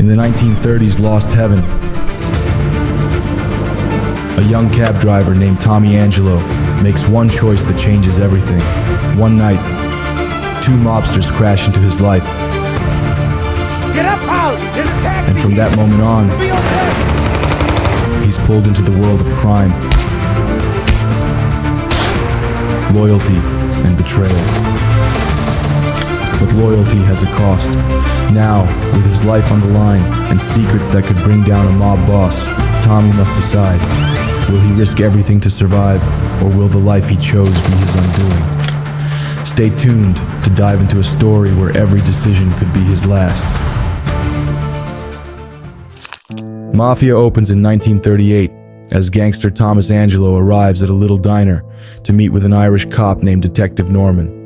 In the 1930s Lost Heaven, a young cab driver named Tommy Angelo makes one choice that changes everything. One night, two mobsters crash into his life. Get up, Paul! There's a taxi! And from that moment on, he's pulled into the world of crime, loyalty, and betrayal. But loyalty has a cost. Now, with his life on the line and secrets that could bring down a mob boss, Tommy must decide. Will he risk everything to survive, or will the life he chose be his undoing? Stay tuned to dive into a story where every decision could be his last. Mafia opens in 1938 as gangster Tommy Angelo arrives at a little diner to meet with an Irish cop named Detective Norman.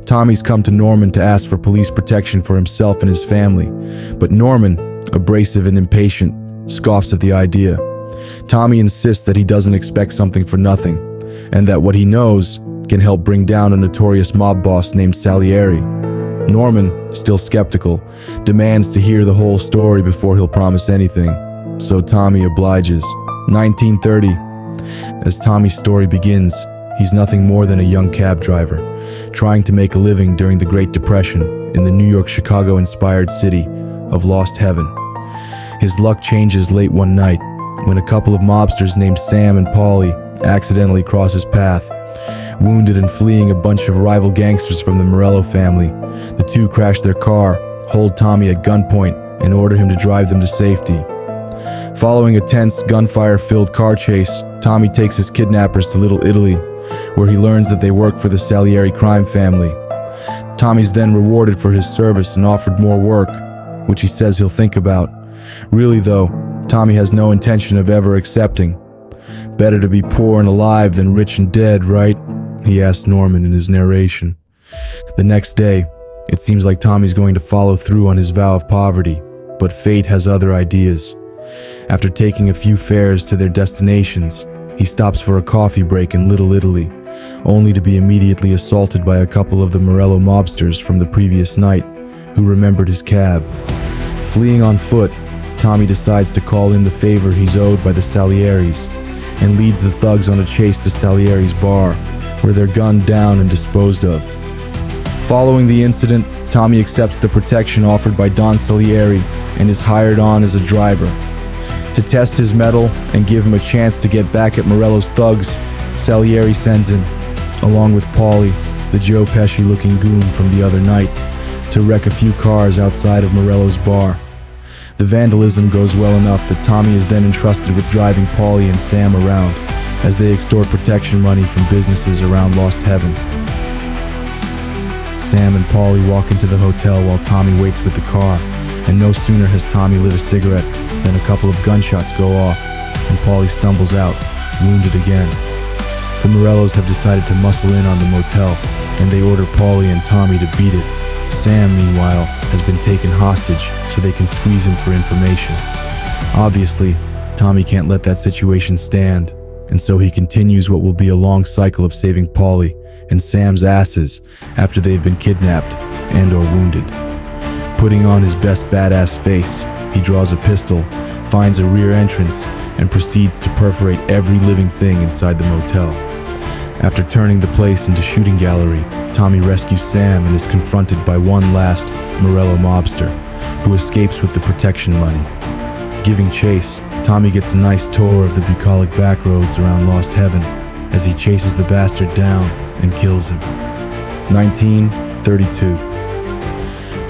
Tommy's come to Norman to ask for police protection for himself and his family, but Norman, abrasive and impatient, scoffs at the idea. Tommy insists that he doesn't expect something for nothing, and that what he knows can help bring down a notorious mob boss named Salieri. Norman, still skeptical, demands to hear the whole story before he'll promise anything, so Tommy obliges. 1930. As Tommy's story begins, he's nothing more than a young cab driver, trying to make a living during the Great Depression in the New York-Chicago-inspired city of Lost Heaven. His luck changes late one night when a couple of mobsters named Sam and Paulie accidentally cross his path. Wounded and fleeing a bunch of rival gangsters from the Morello family, the two crash their car, hold Tommy at gunpoint, and order him to drive them to safety. Following a tense, gunfire-filled car chase, Tommy takes his kidnappers to Little Italy, where he learns that they work for the Salieri crime family. Tommy's then rewarded for his service and offered more work, which he says he'll think about. Really though, Tommy has no intention of ever accepting. "Better to be poor and alive than rich and dead, right?" he asked Norman in his narration. The next day, it seems like Tommy's going to follow through on his vow of poverty, but fate has other ideas. After taking a few fares to their destinations, he stops for a coffee break in Little Italy, only to be immediately assaulted by a couple of the Morello mobsters from the previous night, who remembered his cab. Fleeing on foot, Tommy decides to call in the favor he's owed by the Salieris, and leads the thugs on a chase to Salieri's bar, where they're gunned down and disposed of. Following the incident, Tommy accepts the protection offered by Don Salieri and is hired on as a driver. To test his mettle and give him a chance to get back at Morello's thugs, Salieri sends him, along with Paulie, the Joe Pesci-looking goon from the other night, to wreck a few cars outside of Morello's bar. The vandalism goes well enough that Tommy is then entrusted with driving Paulie and Sam around as they extort protection money from businesses around Lost Heaven. Sam and Paulie walk into the hotel while Tommy waits with the car, and no sooner has Tommy lit a cigarette than a couple of gunshots go off, and Paulie stumbles out, wounded again. The Morellos have decided to muscle in on the motel, and they order Paulie and Tommy to beat it. Sam, meanwhile, has been taken hostage so they can squeeze him for information. Obviously, Tommy can't let that situation stand, and so he continues what will be a long cycle of saving Paulie and Sam's asses after they've been kidnapped and or wounded. Putting on his best badass face, he draws a pistol, finds a rear entrance, and proceeds to perforate every living thing inside the motel. After turning the place into shooting gallery, Tommy rescues Sam and is confronted by one last Morello mobster, who escapes with the protection money. Giving chase, Tommy gets a nice tour of the bucolic backroads around Lost Heaven as he chases the bastard down and kills him. 1932.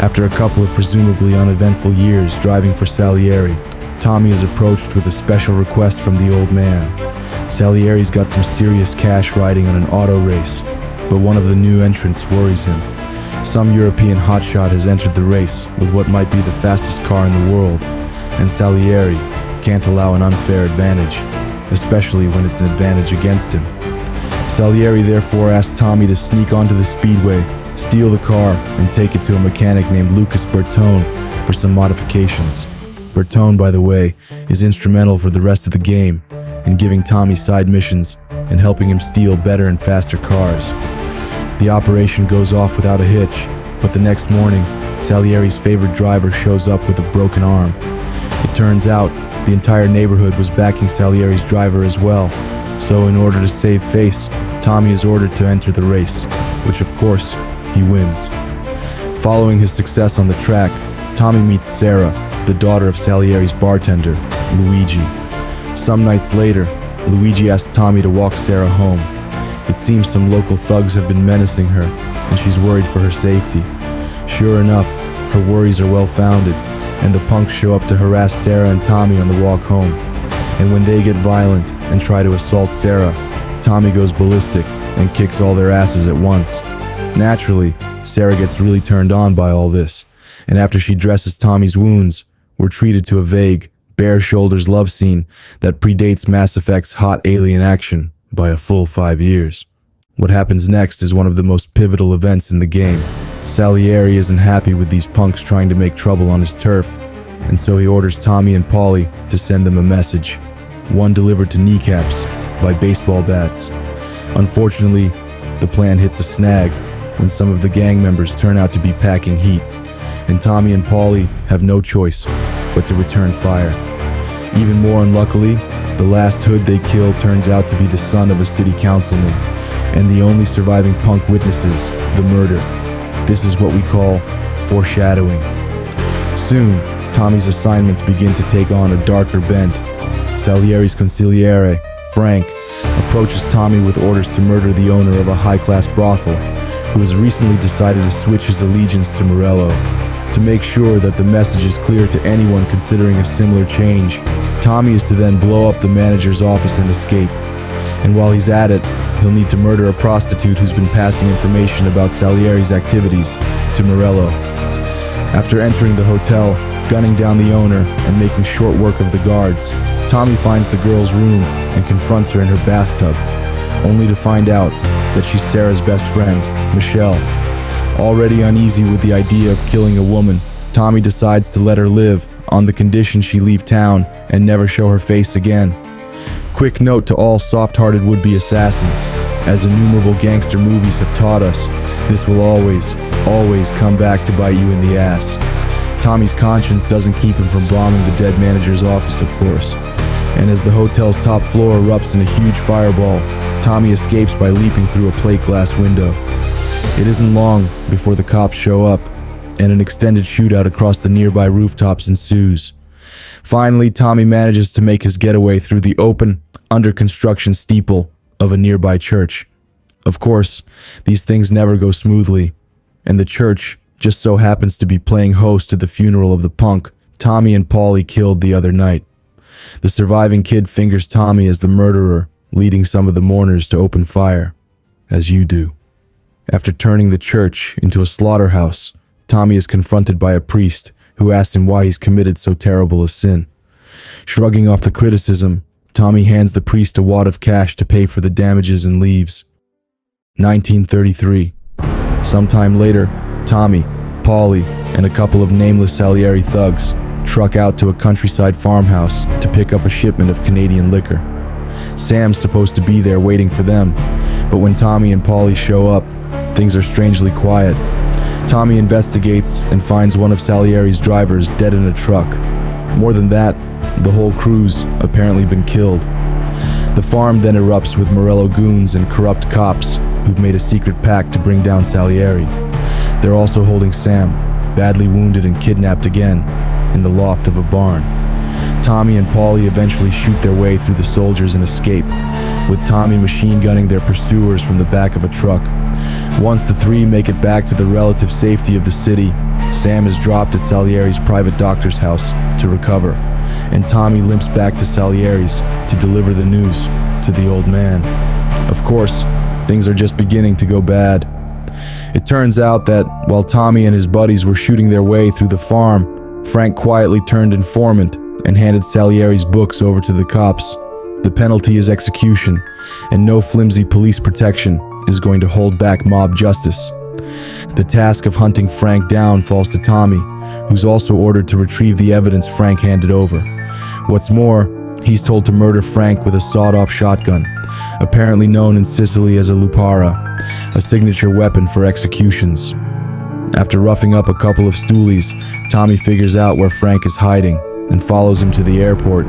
After a couple of presumably uneventful years driving for Salieri, Tommy is approached with a special request from the old man. Salieri's got some serious cash riding on an auto race, but one of the new entrants worries him. Some European hotshot has entered the race with what might be the fastest car in the world, and Salieri can't allow an unfair advantage, especially when it's an advantage against him. Salieri therefore asks Tommy to sneak onto the speedway, steal the car, and take it to a mechanic named Lucas Bertone for some modifications. Bertone, by the way, is instrumental for the rest of the game in giving Tommy side missions and helping him steal better and faster cars. The operation goes off without a hitch, but the next morning, Salieri's favorite driver shows up with a broken arm. It turns out the entire neighborhood was backing Salieri's driver as well, so in order to save face, Tommy is ordered to enter the race, which of course, he wins. Following his success on the track, Tommy meets Sarah, the daughter of Salieri's bartender, Luigi. Some nights later, Luigi asks Tommy to walk Sarah home. It seems some local thugs have been menacing her, and she's worried for her safety. Sure enough, her worries are well-founded, and the punks show up to harass Sarah and Tommy on the walk home. And when they get violent and try to assault Sarah, Tommy goes ballistic and kicks all their asses at once. Naturally, Sarah gets really turned on by all this, and after she dresses Tommy's wounds, we're treated to a vague, bare shoulders love scene that predates Mass Effect's hot alien action by a full 5 years. What happens next is one of the most pivotal events in the game. Salieri isn't happy with these punks trying to make trouble on his turf, and so he orders Tommy and Paulie to send them a message, one delivered to kneecaps by baseball bats. Unfortunately, the plan hits a snag when some of the gang members turn out to be packing heat, and Tommy and Paulie have no choice but to return fire. Even more unluckily, the last hood they kill turns out to be the son of a city councilman, and the only surviving punk witnesses the murder. This is what we call foreshadowing. Soon, Tommy's assignments begin to take on a darker bent. Salieri's consigliere, Frank, approaches Tommy with orders to murder the owner of a high-class brothel, who has recently decided to switch his allegiance to Morello. To make sure that the message is clear to anyone considering a similar change, Tommy is to then blow up the manager's office and escape. And while he's at it, he'll need to murder a prostitute who's been passing information about Salieri's activities to Morello. After entering the hotel, gunning down the owner, and making short work of the guards, Tommy finds the girl's room and confronts her in her bathtub, only to find out that she's Sarah's best friend, Michelle. Already uneasy with the idea of killing a woman, Tommy decides to let her live on the condition she leave town and never show her face again. Quick note to all soft-hearted would-be assassins: as innumerable gangster movies have taught us, this will always come back to bite you in the ass. Tommy's conscience doesn't keep him from bombing the dead manager's office, of course. And as the hotel's top floor erupts in a huge fireball, Tommy escapes by leaping through a plate glass window. It isn't long before the cops show up, and an extended shootout across the nearby rooftops ensues. Finally, Tommy manages to make his getaway through the open, under-construction steeple of a nearby church. Of course, these things never go smoothly, and the church just so happens to be playing host to the funeral of the punk Tommy and Paulie killed the other night. The surviving kid fingers Tommy as the murderer, leading some of the mourners to open fire, as you do. After turning the church into a slaughterhouse, Tommy is confronted by a priest who asks him why he's committed so terrible a sin. Shrugging off the criticism, Tommy hands the priest a wad of cash to pay for the damages and leaves. 1933. Sometime later, Tommy, Paulie, and a couple of nameless Salieri thugs truck out to a countryside farmhouse to pick up a shipment of Canadian liquor. Sam's supposed to be there waiting for them, but when Tommy and Paulie show up, things are strangely quiet. Tommy investigates and finds one of Salieri's drivers dead in a truck. More than that, the whole crew's apparently been killed. The farm then erupts with Morello goons and corrupt cops who've made a secret pact to bring down Salieri. They're also holding Sam, badly wounded and kidnapped again, in the loft of a barn. Tommy and Paulie eventually shoot their way through the soldiers and escape, with Tommy machine gunning their pursuers from the back of a truck. Once the three make it back to the relative safety of the city, Sam is dropped at Salieri's private doctor's house to recover, and Tommy limps back to Salieri's to deliver the news to the old man. Of course, things are just beginning to go bad. It turns out that while Tommy and his buddies were shooting their way through the farm, Frank quietly turned informant and handed Salieri's books over to the cops. The penalty is execution, and no flimsy police protection is going to hold back mob justice. The task of hunting Frank down falls to Tommy, who's also ordered to retrieve the evidence Frank handed over. What's more, he's told to murder Frank with a sawed-off shotgun, apparently known in Sicily as a lupara, a signature weapon for executions. After roughing up a couple of stoolies, Tommy figures out where Frank is hiding and follows him to the airport,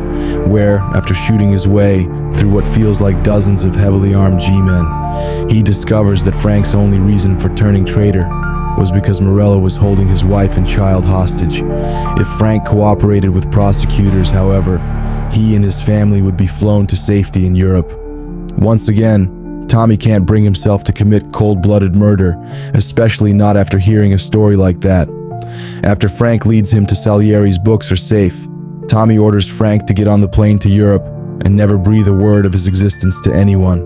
where, after shooting his way through what feels like dozens of heavily armed G-men, he discovers that Frank's only reason for turning traitor was because Morello was holding his wife and child hostage. If Frank cooperated with prosecutors, however, he and his family would be flown to safety in Europe. Once again, Tommy can't bring himself to commit cold-blooded murder, especially not after hearing a story like that. After Frank leads him to Salieri's books are safe, Tommy orders Frank to get on the plane to Europe and never breathe a word of his existence to anyone.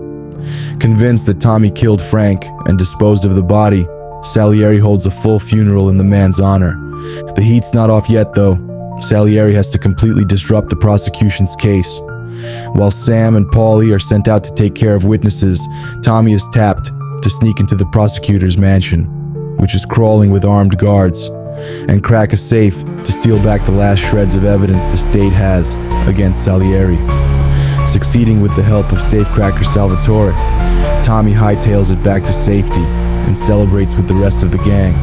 Convinced that Tommy killed Frank and disposed of the body, Salieri holds a full funeral in the man's honor. The heat's not off yet, though. Salieri has to completely disrupt the prosecution's case. While Sam and Paulie are sent out to take care of witnesses, Tommy is tapped to sneak into the prosecutor's mansion, which is crawling with armed guards, and crack a safe to steal back the last shreds of evidence the state has against Salieri. Succeeding with the help of safecracker Salvatore, Tommy hightails it back to safety and celebrates with the rest of the gang.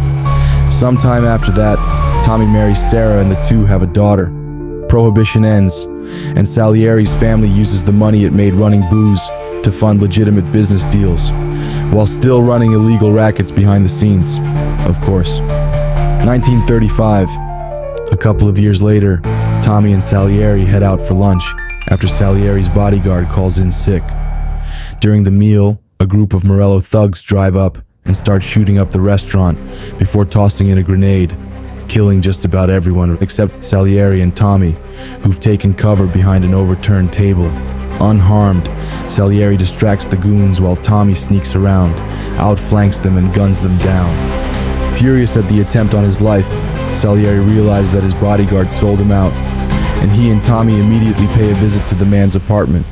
Sometime after that, Tommy marries Sarah and the two have a daughter. Prohibition ends, and Salieri's family uses the money it made running booze to fund legitimate business deals, while still running illegal rackets behind the scenes, of course. 1935. A couple of years later, Tommy and Salieri head out for lunch after Salieri's bodyguard calls in sick. During the meal, a group of Morello thugs drive up and start shooting up the restaurant before tossing in a grenade, killing just about everyone except Salieri and Tommy, who've taken cover behind an overturned table. Unharmed, Salieri distracts the goons while Tommy sneaks around, outflanks them and guns them down. Furious at the attempt on his life, Salieri realized that his bodyguard sold him out, and he and Tommy immediately pay a visit to the man's apartment.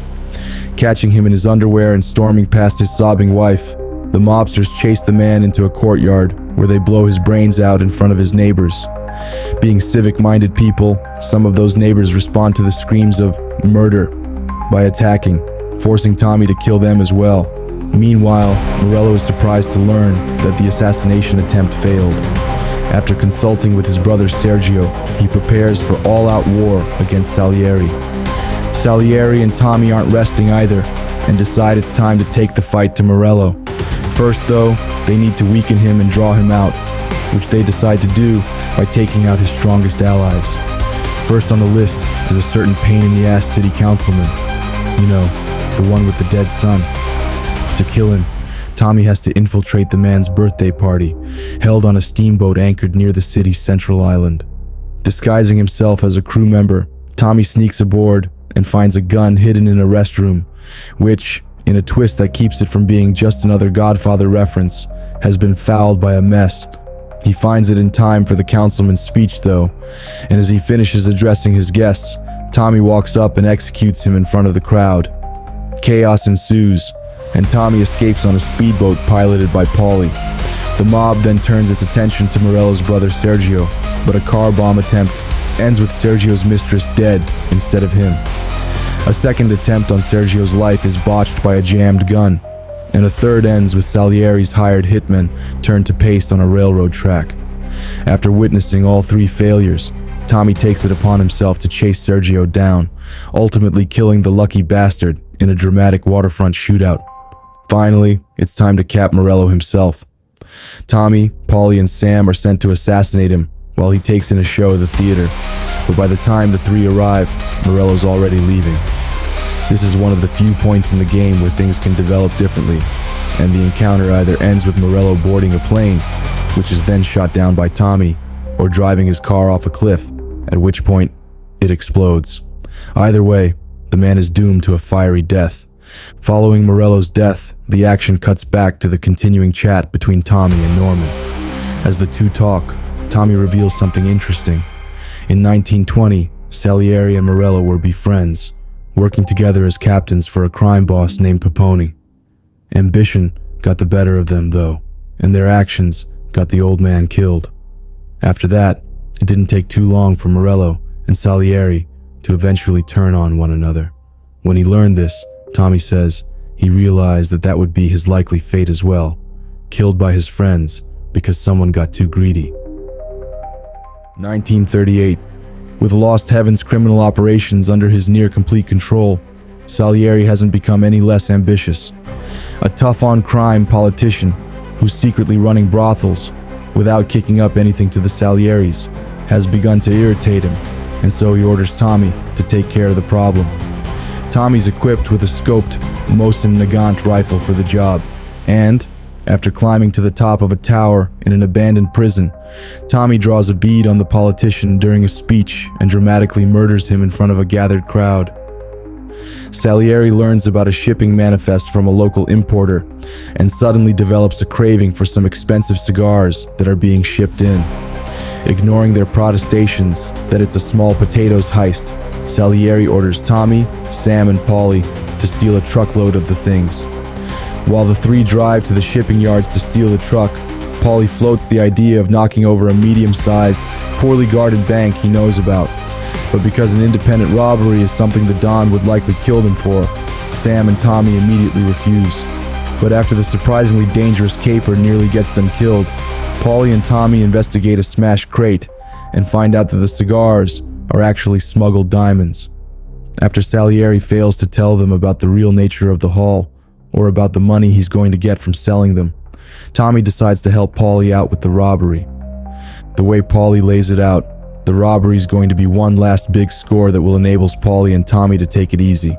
Catching him in his underwear and storming past his sobbing wife, the mobsters chase the man into a courtyard where they blow his brains out in front of his neighbors. Being civic-minded people, some of those neighbors respond to the screams of murder by attacking, forcing Tommy to kill them as well. Meanwhile, Morello is surprised to learn that the assassination attempt failed. After consulting with his brother Sergio, he prepares for all-out war against Salieri. Salieri and Tommy aren't resting either, and decide it's time to take the fight to Morello. First, though, they need to weaken him and draw him out, which they decide to do by taking out his strongest allies. First on the list is a certain pain-in-the-ass city councilman. You know, the one with the dead son. To kill him, Tommy has to infiltrate the man's birthday party, held on a steamboat anchored near the city's central island. Disguising himself as a crew member, Tommy sneaks aboard and finds a gun hidden in a restroom, which, in a twist that keeps it from being just another Godfather reference, has been fouled by a mess. He finds it in time for the councilman's speech, though, and as he finishes addressing his guests, Tommy walks up and executes him in front of the crowd. Chaos ensues, and Tommy escapes on a speedboat piloted by Paulie. The mob then turns its attention to Morello's brother Sergio, but a car bomb attempt ends with Sergio's mistress dead instead of him. A second attempt on Sergio's life is botched by a jammed gun, and a third ends with Salieri's hired hitmen turned to paste on a railroad track. After witnessing all three failures, Tommy takes it upon himself to chase Sergio down, ultimately killing the lucky bastard in a dramatic waterfront shootout. Finally, it's time to cap Morello himself. Tommy, Paulie, and Sam are sent to assassinate him while he takes in a show at the theater, but by the time the three arrive, Morello's already leaving. This is one of the few points in the game where things can develop differently, and the encounter either ends with Morello boarding a plane, which is then shot down by Tommy, or driving his car off a cliff, at which point it explodes. Either way, the man is doomed to a fiery death. Following Morello's death, the action cuts back to the continuing chat between Tommy and Norman. As the two talk, Tommy reveals something interesting. In 1920, Salieri and Morello were friends, working together as captains for a crime boss named Peponi. Ambition got the better of them, though, and their actions got the old man killed. After that, it didn't take too long for Morello and Salieri to eventually turn on one another. When he learned this, Tommy says he realized that would be his likely fate as well, killed by his friends because someone got too greedy. 1938. With Lost Heaven's criminal operations under his near-complete control, Salieri hasn't become any less ambitious. A tough-on-crime politician who's secretly running brothels without kicking up anything to the Salieris has begun to irritate him, and so he orders Tommy to take care of the problem. Tommy's equipped with a scoped Mosin Nagant rifle for the job, and, after climbing to the top of a tower in an abandoned prison, Tommy draws a bead on the politician during a speech and dramatically murders him in front of a gathered crowd. Salieri learns about a shipping manifest from a local importer and suddenly develops a craving for some expensive cigars that are being shipped in. Ignoring their protestations that it's a small potatoes heist, Salieri orders Tommy, Sam, and Paulie to steal a truckload of the things. While the three drive to the shipping yards to steal the truck, Paulie floats the idea of knocking over a medium-sized, poorly guarded bank he knows about. But because an independent robbery is something the Don would likely kill them for, Sam and Tommy immediately refuse. But after the surprisingly dangerous caper nearly gets them killed, Paulie and Tommy investigate a smashed crate and find out that the cigars are actually smuggled diamonds. After Salieri fails to tell them about the real nature of the haul, or about the money he's going to get from selling them, Tommy decides to help Paulie out with the robbery. The way Paulie lays it out, the robbery is going to be one last big score that will enable Paulie and Tommy to take it easy.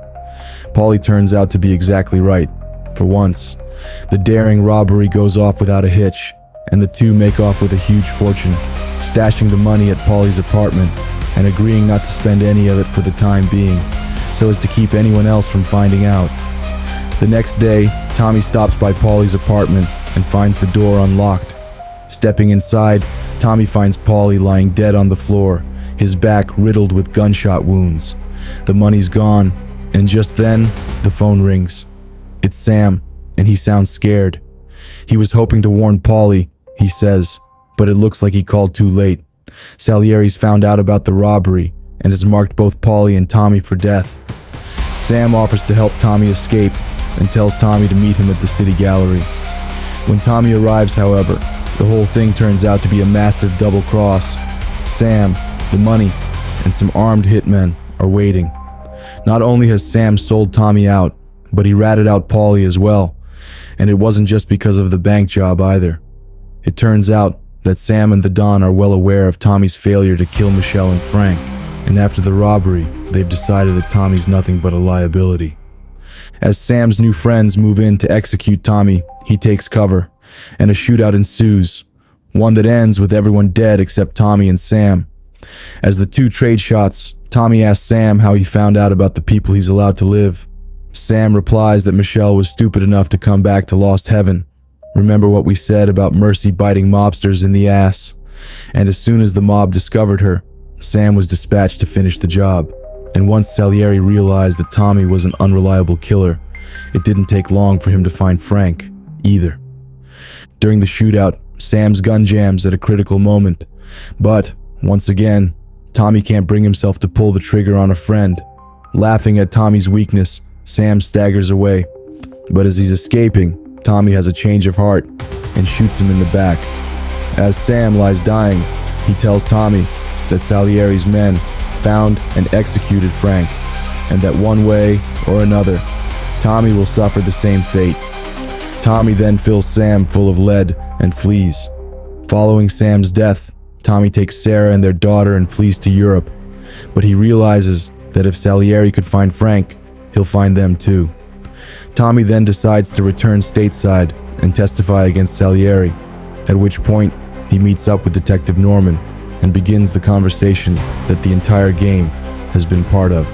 Paulie turns out to be exactly right. For once, the daring robbery goes off without a hitch, and the two make off with a huge fortune, stashing the money at Paulie's apartment and agreeing not to spend any of it for the time being, so as to keep anyone else from finding out. The next day, Tommy stops by Paulie's apartment and finds the door unlocked. Stepping inside, Tommy finds Paulie lying dead on the floor, his back riddled with gunshot wounds. The money's gone, and just then, the phone rings. It's Sam, and he sounds scared. He was hoping to warn Paulie, he says, but it looks like he called too late. Salieri's found out about the robbery and has marked both Paulie and Tommy for death. Sam offers to help Tommy escape and tells Tommy to meet him at the city gallery. When Tommy arrives, however, the whole thing turns out to be a massive double cross. Sam, the money, and some armed hitmen are waiting. Not only has Sam sold Tommy out, but he ratted out Paulie as well. And it wasn't just because of the bank job either. It turns out that Sam and the Don are well aware of Tommy's failure to kill Michelle and Frank, and after the robbery, they've decided that Tommy's nothing but a liability. As Sam's new friends move in to execute Tommy, he takes cover, and a shootout ensues, one that ends with everyone dead except Tommy and Sam. As the two trade shots, Tommy asks Sam how he found out about the people he's allowed to live. Sam replies that Michelle was stupid enough to come back to Lost Heaven. Remember what we said about Mercy biting mobsters in the ass? And as soon as the mob discovered her, Sam was dispatched to finish the job. And once Salieri realized that Tommy was an unreliable killer, it didn't take long for him to find Frank, either. During the shootout, Sam's gun jams at a critical moment. But, once again, Tommy can't bring himself to pull the trigger on a friend. Laughing at Tommy's weakness, Sam staggers away. But as he's escaping, Tommy has a change of heart and shoots him in the back. As Sam lies dying, he tells Tommy that Salieri's men found and executed Frank, and that one way or another, Tommy will suffer the same fate. Tommy then fills Sam full of lead and flees. Following Sam's death, Tommy takes Sarah and their daughter and flees to Europe, but he realizes that if Salieri could find Frank, he'll find them too. Tommy then decides to return stateside and testify against Salieri, at which point he meets up with Detective Norman and begins the conversation that the entire game has been part of.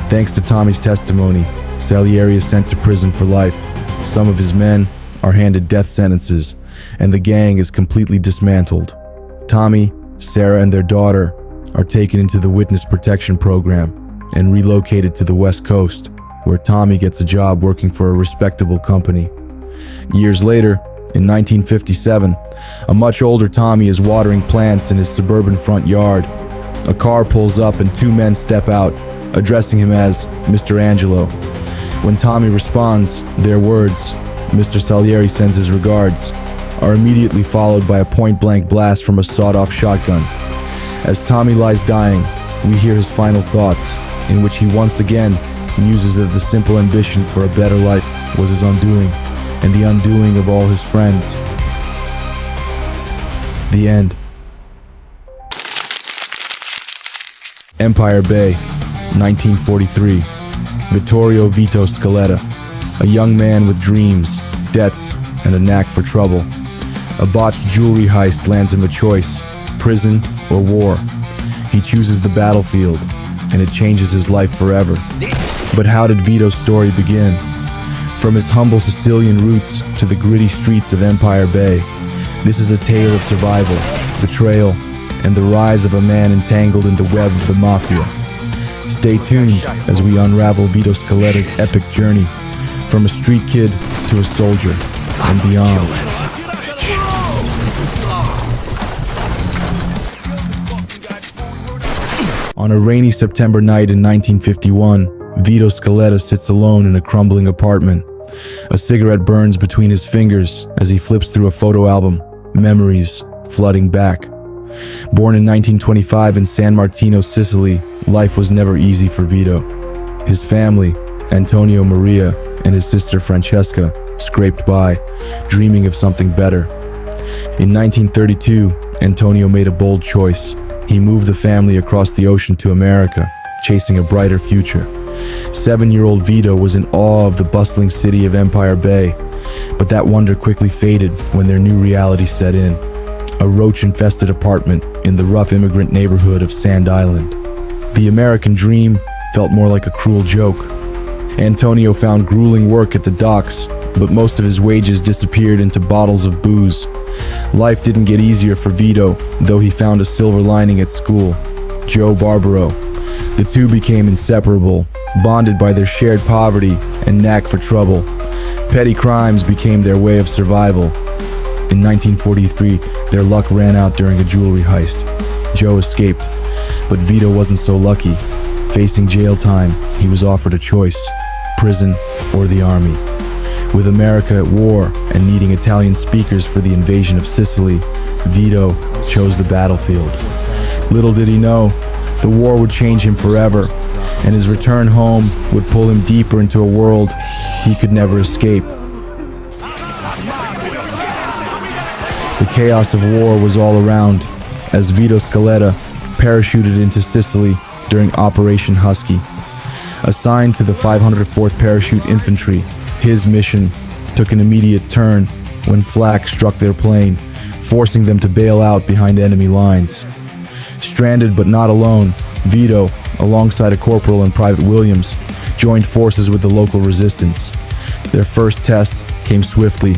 Thanks to Tommy's testimony, Salieri is sent to prison for life. Some of his men are handed death sentences, and the gang is completely dismantled. Tommy, Sarah, and their daughter are taken into the witness protection program and relocated to the West Coast, where Tommy gets a job working for a respectable company. Years later, in 1957, a much older Tommy is watering plants in his suburban front yard. A car pulls up and two men step out, addressing him as Mr. Angelo. When Tommy responds, their words, Mr. Salieri sends his regards. are immediately followed by a point-blank blast from a sawed-off shotgun. As Tommy lies dying, we hear his final thoughts, in which he once again muses that the simple ambition for a better life was his undoing, and the undoing of all his friends. The end. Empire Bay, 1943. Vittorio Vito Scaletta, a young man with dreams, debts, and a knack for trouble. A botched jewelry heist lands him a choice: prison or war. He chooses the battlefield, and it changes his life forever. But how did Vito's story begin? From his humble Sicilian roots to the gritty streets of Empire Bay, this is a tale of survival, betrayal, and the rise of a man entangled in the web of the Mafia. Stay tuned as we unravel Vito Scaletta's epic journey, from a street kid to a soldier, and beyond. On a rainy September night in 1951, Vito Scaletta sits alone in a crumbling apartment. A cigarette burns between his fingers as he flips through a photo album, memories flooding back. Born in 1925 in San Martino, Sicily, life was never easy for Vito. His family, Antonio Maria and his sister Francesca, scraped by, dreaming of something better. In 1932, Antonio made a bold choice. He moved the family across the ocean to America, chasing a brighter future. 7-year-old Vito was in awe of the bustling city of Empire Bay, but that wonder quickly faded when their new reality set in. A roach-infested apartment in the rough immigrant neighborhood of Sand Island. The American dream felt more like a cruel joke. Antonio found grueling work at the docks, but most of his wages disappeared into bottles of booze. Life didn't get easier for Vito, though he found a silver lining at school: Joe Barbaro. The two became inseparable, bonded by their shared poverty and knack for trouble. Petty crimes became their way of survival. In 1943, their luck ran out during a jewelry heist. Joe escaped, but Vito wasn't so lucky. Facing jail time, he was offered a choice: prison or the army. With America at war and needing Italian speakers for the invasion of Sicily, Vito chose the battlefield. Little did he know, the war would change him forever, and his return home would pull him deeper into a world he could never escape. The chaos of war was all around as Vito Scaletta parachuted into Sicily during Operation Husky. Assigned to the 504th Parachute Infantry, his mission took an immediate turn when flak struck their plane, forcing them to bail out behind enemy lines. Stranded but not alone, Vito, alongside a corporal and Private Williams, joined forces with the local resistance. Their first test came swiftly.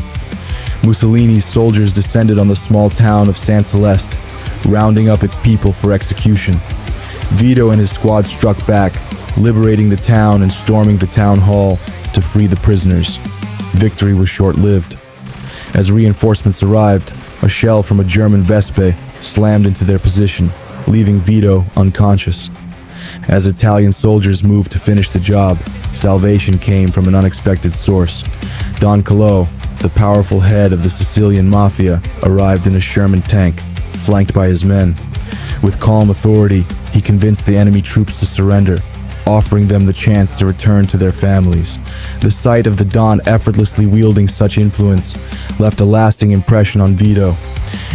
Mussolini's soldiers descended on the small town of San Celeste, rounding up its people for execution. Vito and his squad struck back, liberating the town and storming the town hall to free the prisoners. Victory was short-lived. As reinforcements arrived, a shell from a German Vespe slammed into their position, leaving Vito unconscious. As Italian soldiers moved to finish the job, salvation came from an unexpected source. Don Calo, the powerful head of the Sicilian Mafia, arrived in a Sherman tank, flanked by his men. With calm authority, he convinced the enemy troops to surrender, offering them the chance to return to their families. The sight of the Don effortlessly wielding such influence left a lasting impression on Vito.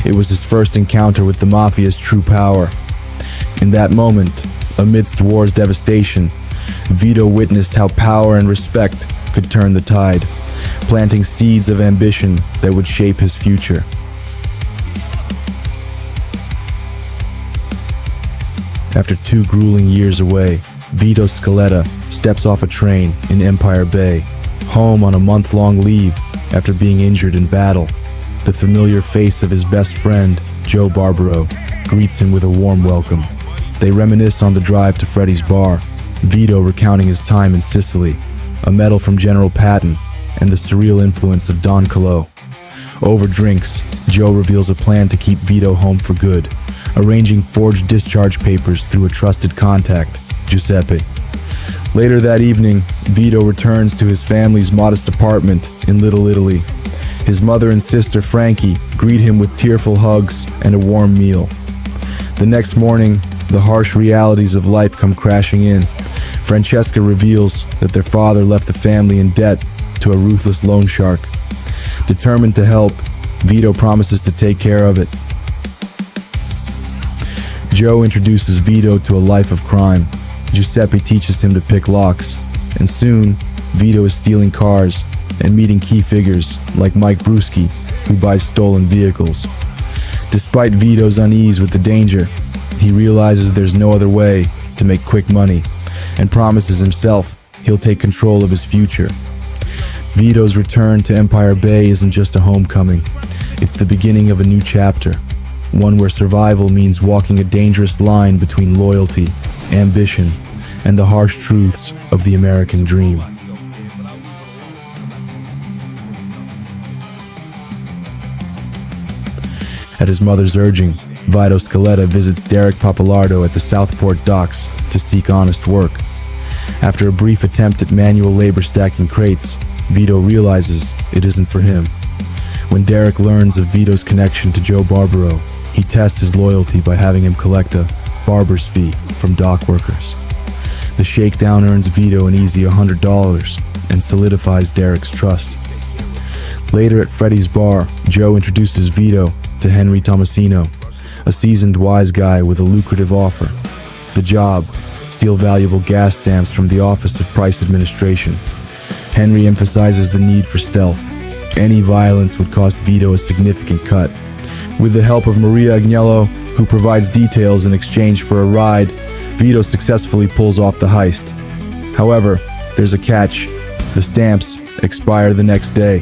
It was his first encounter with the Mafia's true power. In that moment, amidst war's devastation, Vito witnessed how power and respect could turn the tide, planting seeds of ambition that would shape his future. After 2 grueling years away, Vito Scaletta steps off a train in Empire Bay, home on a month-long leave after being injured in battle. The familiar face of his best friend, Joe Barbaro, greets him with a warm welcome. They reminisce on the drive to Freddy's bar, Vito recounting his time in Sicily, a medal from General Patton, and the surreal influence of Don Calo. Over drinks, Joe reveals a plan to keep Vito home for good, arranging forged discharge papers through a trusted contact, Giuseppe. Later that evening, Vito returns to his family's modest apartment in Little Italy. His mother and sister, Frankie, greet him with tearful hugs and a warm meal. The next morning, the harsh realities of life come crashing in. Francesca reveals that their father left the family in debt to a ruthless loan shark. Determined to help, Vito promises to take care of it. Joe introduces Vito to a life of crime. Giuseppe teaches him to pick locks, and soon, Vito is stealing cars and meeting key figures like Mike Brewski, who buys stolen vehicles. Despite Vito's unease with the danger, he realizes there's no other way to make quick money and promises himself he'll take control of his future. Vito's return to Empire Bay isn't just a homecoming. It's the beginning of a new chapter, one where survival means walking a dangerous line between loyalty, ambition, and the harsh truths of the American dream. At his mother's urging, Vito Scaletta visits Derek Papalardo at the Southport docks to seek honest work. After a brief attempt at manual labor stacking crates, Vito realizes it isn't for him. When Derek learns of Vito's connection to Joe Barbaro, he tests his loyalty by having him collect a barber's fee from dock workers. The shakedown earns Vito an easy $100 and solidifies Derek's trust. Later at Freddy's bar, Joe introduces Vito to Henry Tomasino, a seasoned wise guy with a lucrative offer. The job: steal valuable gas stamps from the Office of Price Administration. Henry emphasizes the need for stealth. Any violence would cost Vito a significant cut. With the help of Maria Agnello, who provides details in exchange for a ride, Vito successfully pulls off the heist. However, there's a catch. The stamps expire the next day.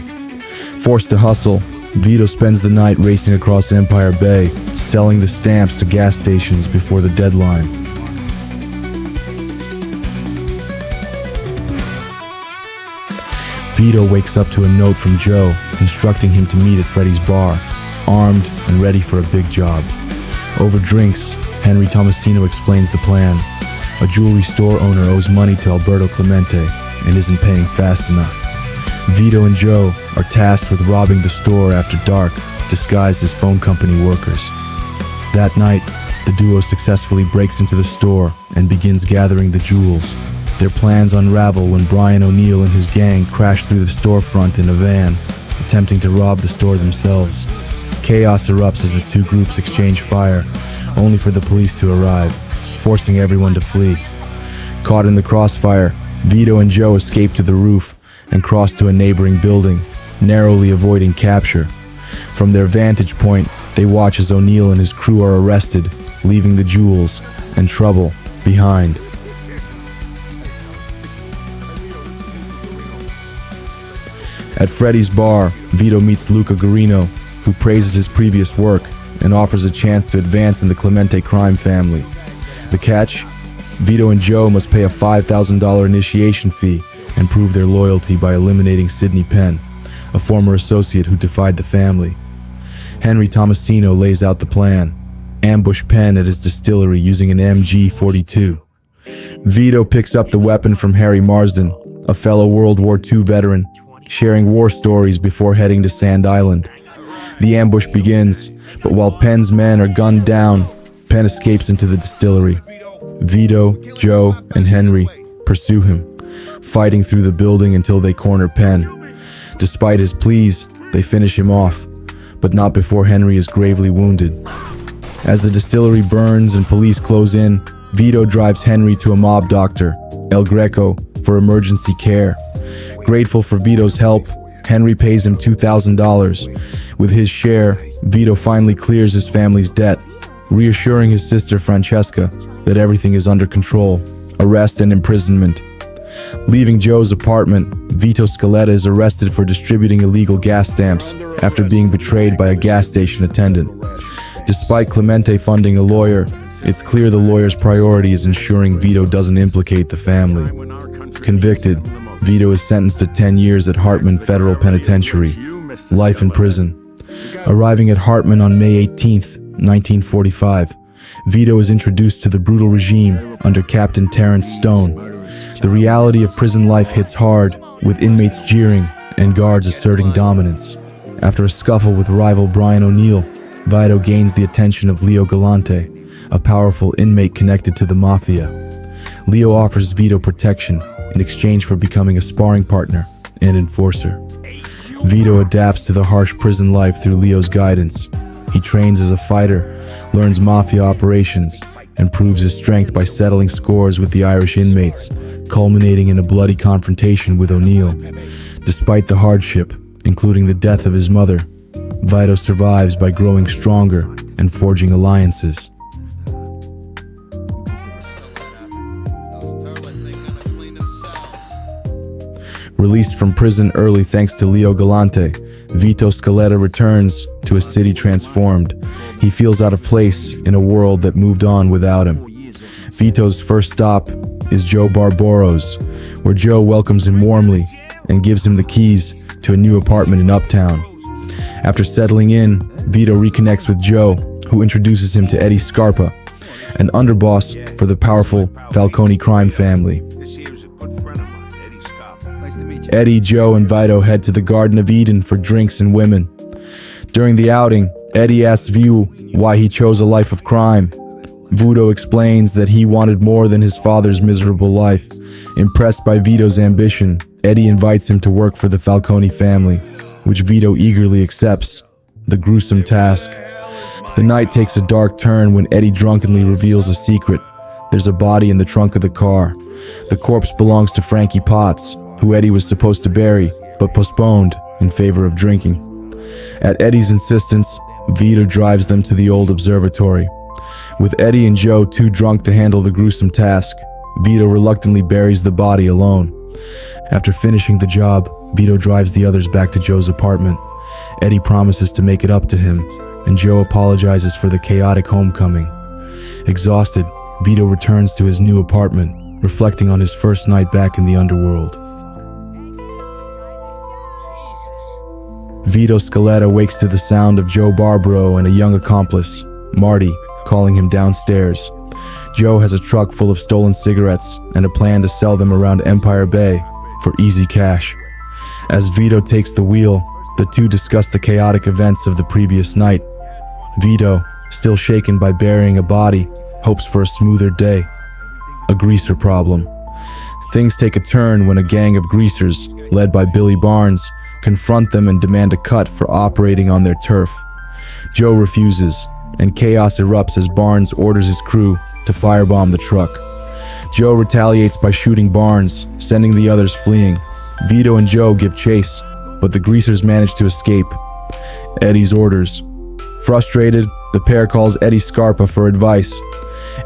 Forced to hustle, Vito spends the night racing across Empire Bay, selling the stamps to gas stations before the deadline. Vito wakes up to a note from Joe, instructing him to meet at Freddy's bar, armed and ready for a big job. Over drinks, Henry Tomasino explains the plan. A jewelry store owner owes money to Alberto Clemente and isn't paying fast enough. Vito and Joe are tasked with robbing the store after dark, disguised as phone company workers. That night, the duo successfully breaks into the store and begins gathering the jewels. Their plans unravel when Brian O'Neill and his gang crash through the storefront in a van, attempting to rob the store themselves. Chaos erupts as the two groups exchange fire, only for the police to arrive, forcing everyone to flee. Caught in the crossfire, Vito and Joe escape to the roof and cross to a neighboring building, narrowly avoiding capture. From their vantage point, they watch as O'Neill and his crew are arrested, leaving the jewels and trouble behind. At Freddy's bar, Vito meets Luca Guarino, who praises his previous work and offers a chance to advance in the Clemente crime family. The catch? Vito and Joe must pay a $5,000 initiation fee and prove their loyalty by eliminating Sidney Penn, a former associate who defied the family. Henry Tomasino lays out the plan: ambush Penn at his distillery using an MG-42. Vito picks up the weapon from Harry Marsden, a fellow World War II veteran, sharing war stories before heading to Sand Island. The ambush begins, but while Penn's men are gunned down, Penn escapes into the distillery. Vito, Joe, and Henry pursue him, fighting through the building until they corner Penn. Despite his pleas, they finish him off, but not before Henry is gravely wounded. As the distillery burns and police close in, Vito drives Henry to a mob doctor, El Greco, for emergency care. Grateful for Vito's help, Henry pays him $2,000. With his share, Vito finally clears his family's debt, reassuring his sister Francesca that everything is under control. Arrest and imprisonment. Leaving Joe's apartment, Vito Scaletta is arrested for distributing illegal gas stamps after being betrayed by a gas station attendant. Despite Clemente funding a lawyer, it's clear the lawyer's priority is ensuring Vito doesn't implicate the family. Convicted, Vito is sentenced to 10 years at Hartman Federal Penitentiary, life in prison. Arriving at Hartman on May 18, 1945, Vito is introduced to the brutal regime under Captain Terrence Stone. The reality of prison life hits hard, with inmates jeering and guards asserting dominance. After a scuffle with rival Brian O'Neill, Vito gains the attention of Leo Galante, a powerful inmate connected to the Mafia. Leo offers Vito protection in exchange for becoming a sparring partner and enforcer. Vito adapts to the harsh prison life through Leo's guidance. He trains as a fighter, learns Mafia operations, and proves his strength by settling scores with the Irish inmates, culminating in a bloody confrontation with O'Neill. Despite the hardship, including the death of his mother, Vito survives by growing stronger and forging alliances. Released from prison early thanks to Leo Galante, Vito Scaletta returns to a city transformed. He feels out of place in a world that moved on without him. Vito's first stop is Joe Barbaro's, where Joe welcomes him warmly and gives him the keys to a new apartment in Uptown. After settling in, Vito reconnects with Joe, who introduces him to Eddie Scarpa, an underboss for the powerful Falcone crime family. Eddie, Joe, and Vito head to the Garden of Eden for drinks and women. During the outing, Eddie asks Vito why he chose a life of crime. Vito explains that he wanted more than his father's miserable life. Impressed by Vito's ambition, Eddie invites him to work for the Falcone family, which Vito eagerly accepts. The gruesome task. The night takes a dark turn when Eddie drunkenly reveals a secret. There's a body in the trunk of the car. The corpse belongs to Frankie Potts, who Eddie was supposed to bury, but postponed in favor of drinking. At Eddie's insistence, Vito drives them to the old observatory. With Eddie and Joe too drunk to handle the gruesome task, Vito reluctantly buries the body alone. After finishing the job, Vito drives the others back to Joe's apartment. Eddie promises to make it up to him, and Joe apologizes for the chaotic homecoming. Exhausted, Vito returns to his new apartment, reflecting on his first night back in the underworld. Vito Scaletta wakes to the sound of Joe Barbaro and a young accomplice, Marty, calling him downstairs. Joe has a truck full of stolen cigarettes and a plan to sell them around Empire Bay for easy cash. As Vito takes the wheel, the two discuss the chaotic events of the previous night. Vito, still shaken by burying a body, hopes for a smoother day. A greaser problem. Things take a turn when a gang of greasers, led by Billy Barnes, confront them and demand a cut for operating on their turf. Joe refuses, and chaos erupts as Barnes orders his crew to firebomb the truck. Joe retaliates by shooting Barnes, sending the others fleeing. Vito and Joe give chase, but the greasers manage to escape. Eddie's orders. Frustrated, the pair calls Eddie Scarpa for advice.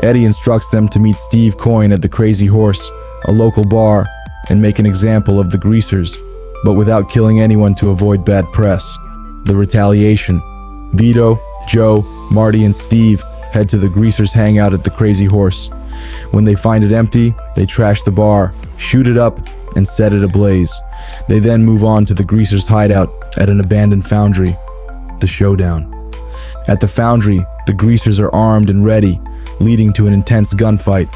Eddie instructs them to meet Steve Coyne at the Crazy Horse, a local bar, and make an example of the greasers, but without killing anyone to avoid bad press. The retaliation. Vito, Joe, Marty, and Steve head to the greasers' hangout at the Crazy Horse. When they find it empty, they trash the bar, shoot it up, and set it ablaze. They then move on to the greasers' hideout at an abandoned foundry. The showdown. At the foundry, the greasers are armed and ready, leading to an intense gunfight.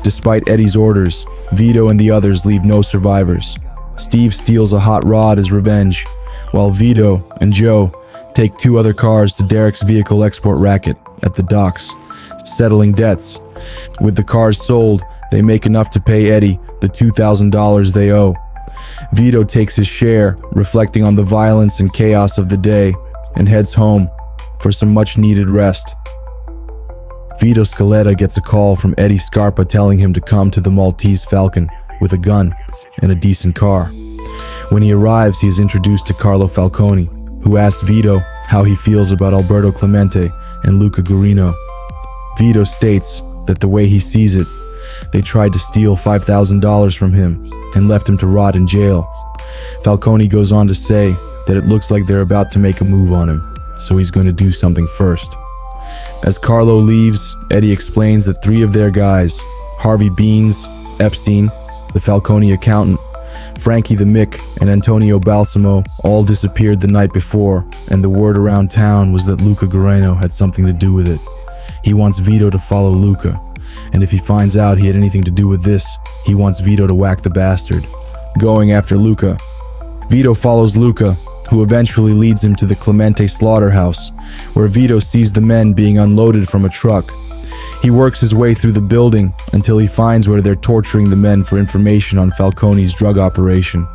Despite Eddie's orders, Vito and the others leave no survivors. Steve steals a hot rod as revenge, while Vito and Joe take two other cars to Derek's vehicle export racket at the docks, settling debts. With the cars sold, they make enough to pay Eddie the $2,000 they owe. Vito takes his share, reflecting on the violence and chaos of the day, and heads home for some much-needed rest. Vito Scaletta gets a call from Eddie Scarpa telling him to come to the Maltese Falcon with a gun and a decent car. When he arrives, he is introduced to Carlo Falcone, who asks Vito how he feels about Alberto Clemente and Luca Guarino. Vito states that the way he sees it, they tried to steal $5,000 from him and left him to rot in jail. Falcone goes on to say that it looks like they're about to make a move on him, so he's going to do something first. As Carlo leaves, Eddie explains that three of their guys, Harvey Beans, Epstein, the Falcone accountant, Frankie the Mick, and Antonio Balsamo all disappeared the night before, and the word around town was that Luca Guarino had something to do with it. He wants Vito to follow Luca, and if he finds out he had anything to do with this, he wants Vito to whack the bastard. Going after Luca. Vito follows Luca, who eventually leads him to the Clemente slaughterhouse, where Vito sees the men being unloaded from a truck. He works his way through the building until he finds where they're torturing the men for information on Falcone's drug operation.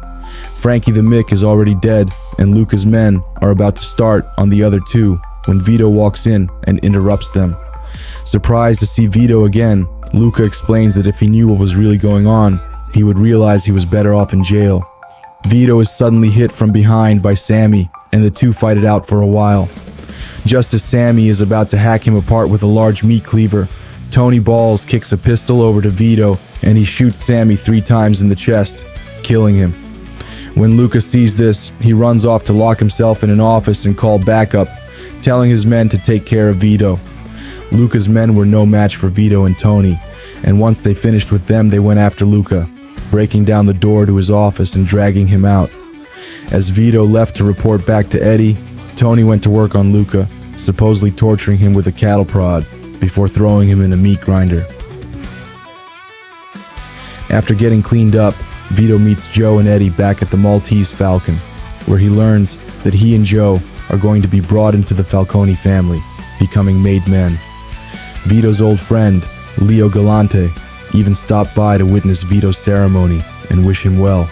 Frankie the Mick is already dead, and Luca's men are about to start on the other two when Vito walks in and interrupts them. Surprised to see Vito again, Luca explains that if he knew what was really going on, he would realize he was better off in jail. Vito is suddenly hit from behind by Sammy, and the two fight it out for a while. Just as Sammy is about to hack him apart with a large meat cleaver, Tony Balls kicks a pistol over to Vito, and he shoots Sammy 3 times in the chest, killing him. When Luca sees this, he runs off to lock himself in an office and call backup, telling his men to take care of Vito. Luca's men were no match for Vito and Tony, and once they finished with them, they went after Luca, breaking down the door to his office and dragging him out. As Vito left to report back to Eddie, Tony went to work on Luca, supposedly torturing him with a cattle prod before throwing him in a meat grinder. After getting cleaned up, Vito meets Joe and Eddie back at the Maltese Falcon, where he learns that he and Joe are going to be brought into the Falcone family, becoming made men. Vito's old friend, Leo Galante, even stopped by to witness Vito's ceremony and wish him well.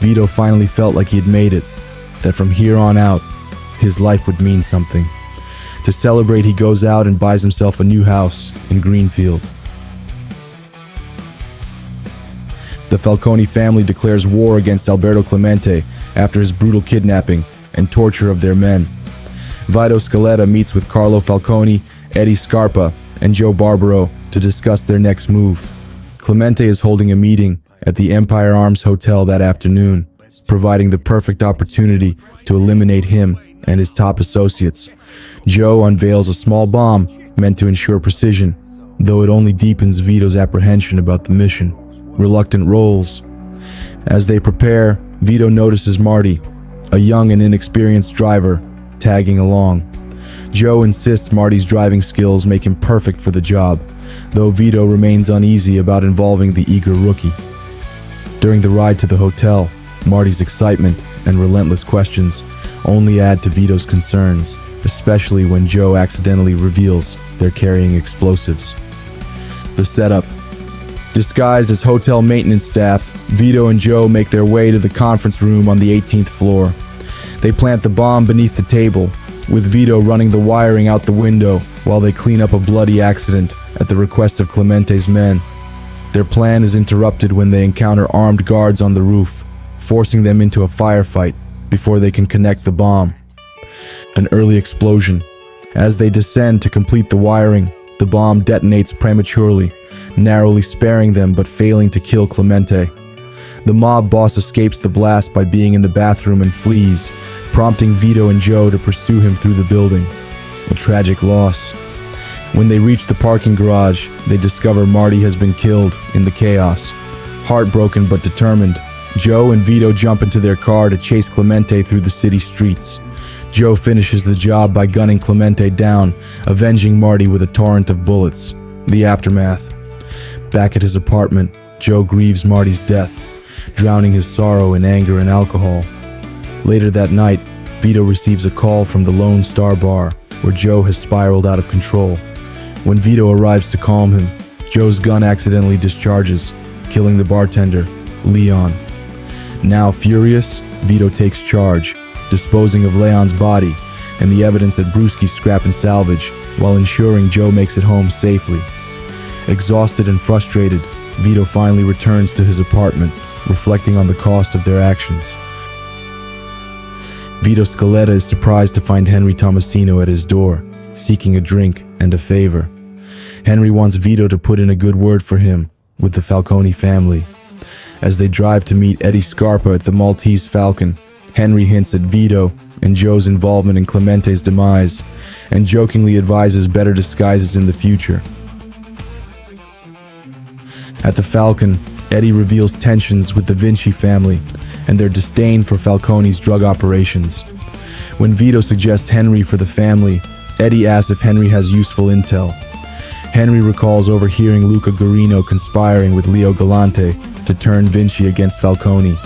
Vito finally felt like he had made it, that from here on out, his life would mean something. To celebrate, he goes out and buys himself a new house in Greenfield. The Falcone family declares war against Alberto Clemente after his brutal kidnapping and torture of their men. Vito Scaletta meets with Carlo Falcone, Eddie Scarpa, and Joe Barbaro to discuss their next move. Clemente is holding a meeting at the Empire Arms Hotel that afternoon, providing the perfect opportunity to eliminate him and his top associates. Joe unveils a small bomb meant to ensure precision, though it only deepens Vito's apprehension about the mission. Reluctant rolls. As they prepare, Vito notices Marty, a young and inexperienced driver, tagging along. Joe insists Marty's driving skills make him perfect for the job, though Vito remains uneasy about involving the eager rookie. During the ride to the hotel, Marty's excitement and relentless questions only add to Vito's concerns, especially when Joe accidentally reveals they're carrying explosives. The setup. Disguised as hotel maintenance staff, Vito and Joe make their way to the conference room on the 18th floor. They plant the bomb beneath the table, with Vito running the wiring out the window while they clean up a bloody accident at the request of Clemente's men. Their plan is interrupted when they encounter armed guards on the roof, forcing them into a firefight before they can connect the bomb. An early explosion. As they descend to complete the wiring, the bomb detonates prematurely, narrowly sparing them but failing to kill Clemente. The mob boss escapes the blast by being in the bathroom and flees, prompting Vito and Joe to pursue him through the building. A tragic loss. When they reach the parking garage, they discover Marty has been killed in the chaos. Heartbroken but determined, Joe and Vito jump into their car to chase Clemente through the city streets. Joe finishes the job by gunning Clemente down, avenging Marty with a torrent of bullets. The aftermath. Back at his apartment, Joe grieves Marty's death, drowning his sorrow in anger and alcohol. Later that night, Vito receives a call from the Lone Star Bar, where Joe has spiraled out of control. When Vito arrives to calm him, Joe's gun accidentally discharges, killing the bartender, Leon. Now furious, Vito takes charge, disposing of Leon's body and the evidence at Brewski's Scrap and Salvage, while ensuring Joe makes it home safely. Exhausted and frustrated, Vito finally returns to his apartment, reflecting on the cost of their actions. Vito Scaletta is surprised to find Henry Tomasino at his door, seeking a drink and a favor. Henry wants Vito to put in a good word for him with the Falcone family. As they drive to meet Eddie Scarpa at the Maltese Falcon, Henry hints at Vito and Joe's involvement in Clemente's demise, and jokingly advises better disguises in the future. At the Falcon, Eddie reveals tensions with the Vinci family and their disdain for Falcone's drug operations. When Vito suggests Henry for the family, Eddie asks if Henry has useful intel. Henry recalls overhearing Luca Guarino conspiring with Leo Galante to turn Vinci against Falcone.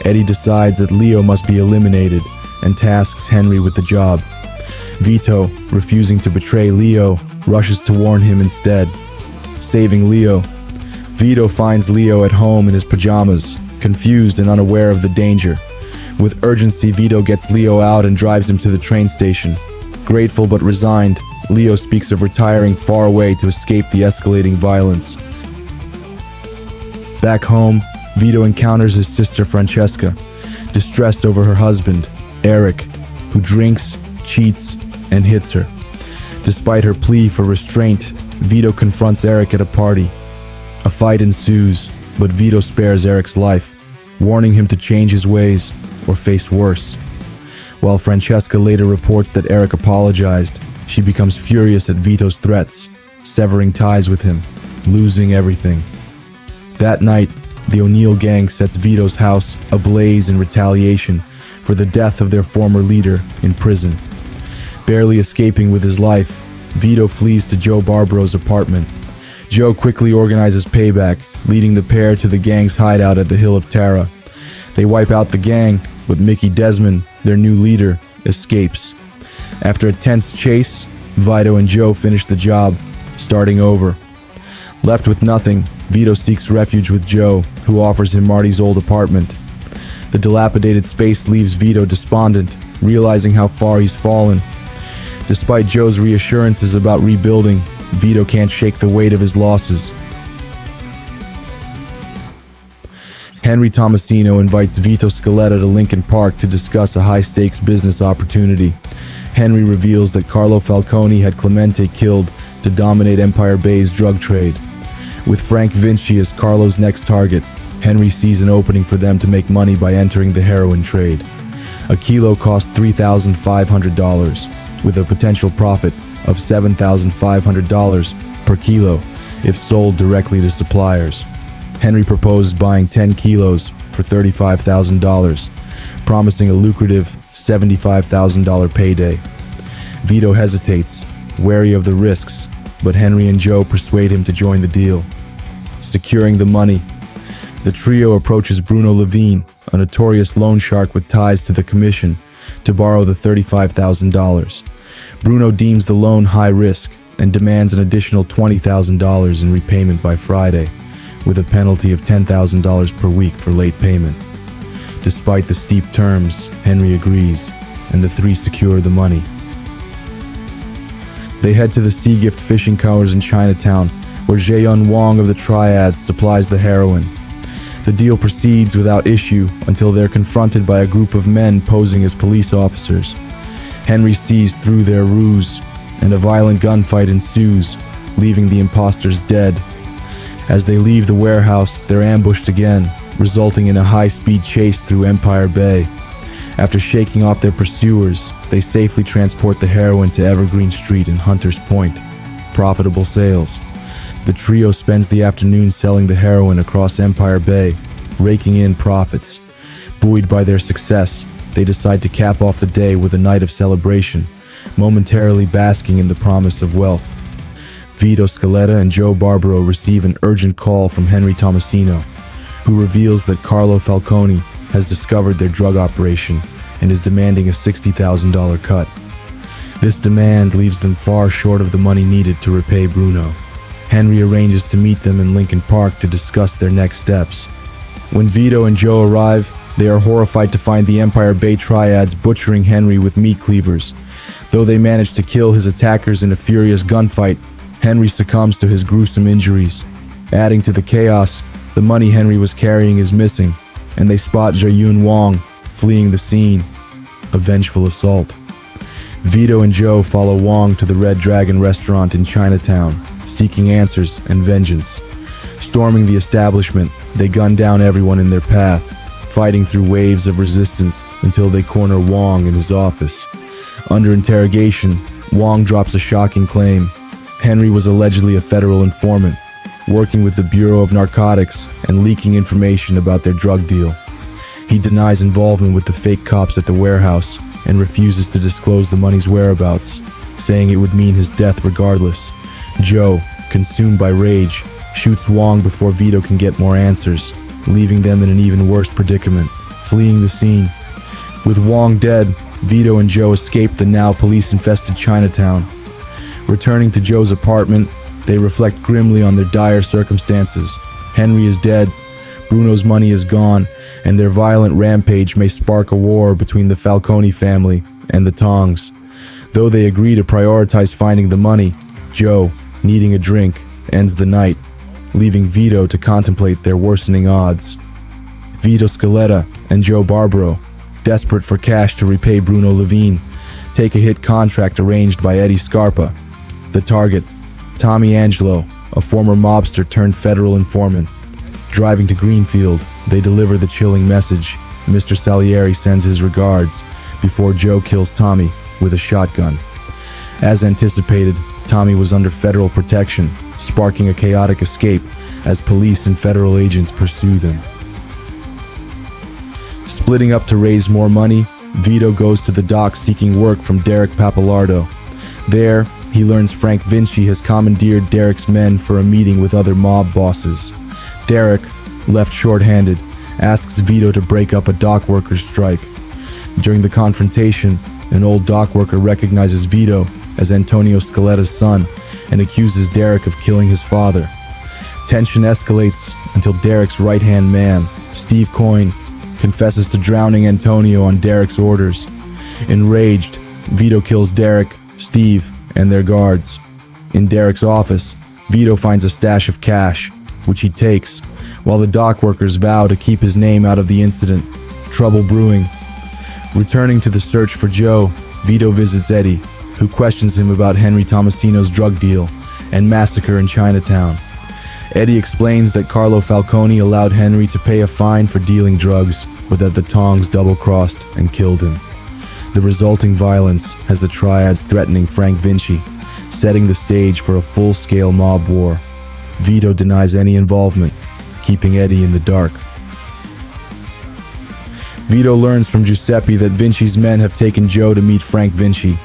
Eddie decides that Leo must be eliminated and tasks Henry with the job. Vito, refusing to betray Leo, rushes to warn him instead. Saving Leo, Vito finds Leo at home in his pajamas, confused and unaware of the danger. With urgency, Vito gets Leo out and drives him to the train station. Grateful but resigned, Leo speaks of retiring far away to escape the escalating violence. Back home, Vito encounters his sister Francesca, distressed over her husband, Eric, who drinks, cheats, and hits her. Despite her plea for restraint, Vito confronts Eric at a party. A fight ensues, but Vito spares Eric's life, warning him to change his ways or face worse. While Francesca later reports that Eric apologized, she becomes furious at Vito's threats, severing ties with him, losing everything. That night, the O'Neill gang sets Vito's house ablaze in retaliation for the death of their former leader in prison. Barely escaping with his life, Vito flees to Joe Barbaro's apartment. Joe quickly organizes payback, leading the pair to the gang's hideout at the Hill of Tara. They wipe out the gang, but Mickey Desmond, their new leader, escapes. After a tense chase, Vito and Joe finish the job, starting over. Left with nothing, Vito seeks refuge with Joe, who offers him Marty's old apartment. The dilapidated space leaves Vito despondent, realizing how far he's fallen. Despite Joe's reassurances about rebuilding, Vito can't shake the weight of his losses. Henry Tomasino invites Vito Scaletta to Lincoln Park to discuss a high-stakes business opportunity. Henry reveals that Carlo Falcone had Clemente killed to dominate Empire Bay's drug trade. With Frank Vinci as Carlo's next target, Henry sees an opening for them to make money by entering the heroin trade. A kilo costs $3,500, with a potential profit of $7,500 per kilo if sold directly to suppliers. Henry proposed buying 10 kilos for $35,000, promising a lucrative $75,000 payday. Vito hesitates, wary of the risks, but Henry and Joe persuade him to join the deal. Securing the money, the trio approaches Bruno Levine, a notorious loan shark with ties to the commission, to borrow the $35,000. Bruno deems the loan high risk and demands an additional $20,000 in repayment by Friday, with a penalty of $10,000 per week for late payment. Despite the steep terms, Henry agrees, and the three secure the money. They head to the Sea Gift fishing cowers in Chinatown, where Jae-Yun Wong of the Triads supplies the heroin. The deal proceeds without issue until they're confronted by a group of men posing as police officers. Henry sees through their ruse, and a violent gunfight ensues, leaving the imposters dead. As they leave the warehouse, they're ambushed again, resulting in a high-speed chase through Empire Bay. After shaking off their pursuers, they safely transport the heroin to Evergreen Street in Hunters Point. Profitable sales. The trio spends the afternoon selling the heroin across Empire Bay, raking in profits. Buoyed by their success, they decide to cap off the day with a night of celebration, momentarily basking in the promise of wealth. Vito Scaletta and Joe Barbaro receive an urgent call from Henry Tomasino, who reveals that Carlo Falcone has discovered their drug operation and is demanding a $60,000 cut. This demand leaves them far short of the money needed to repay Bruno. Henry arranges to meet them in Lincoln Park to discuss their next steps. When Vito and Joe arrive, they are horrified to find the Empire Bay Triads butchering Henry with meat cleavers. Though they manage to kill his attackers in a furious gunfight, Henry succumbs to his gruesome injuries. Adding to the chaos, the money Henry was carrying is missing, and they spot Jae-Yun Wong fleeing the scene. A vengeful assault. Vito and Joe follow Wong to the Red Dragon restaurant in Chinatown, seeking answers and vengeance. Storming the establishment, they gun down everyone in their path, fighting through waves of resistance until they corner Wong in his office. Under interrogation, Wong drops a shocking claim. Henry was allegedly a federal informant, working with the Bureau of Narcotics and leaking information about their drug deal. He denies involvement with the fake cops at the warehouse and refuses to disclose the money's whereabouts, saying it would mean his death regardless. Joe, consumed by rage, shoots Wong before Vito can get more answers, leaving them in an even worse predicament, fleeing the scene. With Wong dead, Vito and Joe escape the now police-infested Chinatown. Returning to Joe's apartment, they reflect grimly on their dire circumstances. Henry is dead, Bruno's money is gone, and their violent rampage may spark a war between the Falcone family and the Tongs. Though they agree to prioritize finding the money, Joe, needing a drink, ends the night, leaving Vito to contemplate their worsening odds. Vito Scaletta and Joe Barbaro, desperate for cash to repay Bruno Levine, take a hit contract arranged by Eddie Scarpa. The target, Tommy Angelo, a former mobster turned federal informant. Driving to Greenfield, they deliver the chilling message. Mr. Salieri sends his regards before Joe kills Tommy with a shotgun. As anticipated, Tommy was under federal protection, sparking a chaotic escape as police and federal agents pursue them. Splitting up to raise more money, Vito goes to the dock seeking work from Derek Pappalardo. There, he learns Frank Vinci has commandeered Derek's men for a meeting with other mob bosses. Derek, left short-handed, asks Vito to break up a dock workers' strike. During the confrontation, an old dock worker recognizes Vito as Antonio Scaletta's son and accuses Derek of killing his father. Tension escalates until Derek's right-hand man, Steve Coyne, confesses to drowning Antonio on Derek's orders. Enraged, Vito kills Derek, Steve, and their guards. In Derek's office, Vito finds a stash of cash, which he takes, while the dock workers vow to keep his name out of the incident. Trouble brewing. Returning to the search for Joe, Vito visits Eddie, who questions him about Henry Tomasino's drug deal and massacre in Chinatown. Eddie explains that Carlo Falcone allowed Henry to pay a fine for dealing drugs, but that the Tongs double-crossed and killed him. The resulting violence has the triads threatening Frank Vinci, setting the stage for a full-scale mob war. Vito denies any involvement, keeping Eddie in the dark. Vito learns from Giuseppe that Vinci's men have taken Joe to meet Frank Vinci.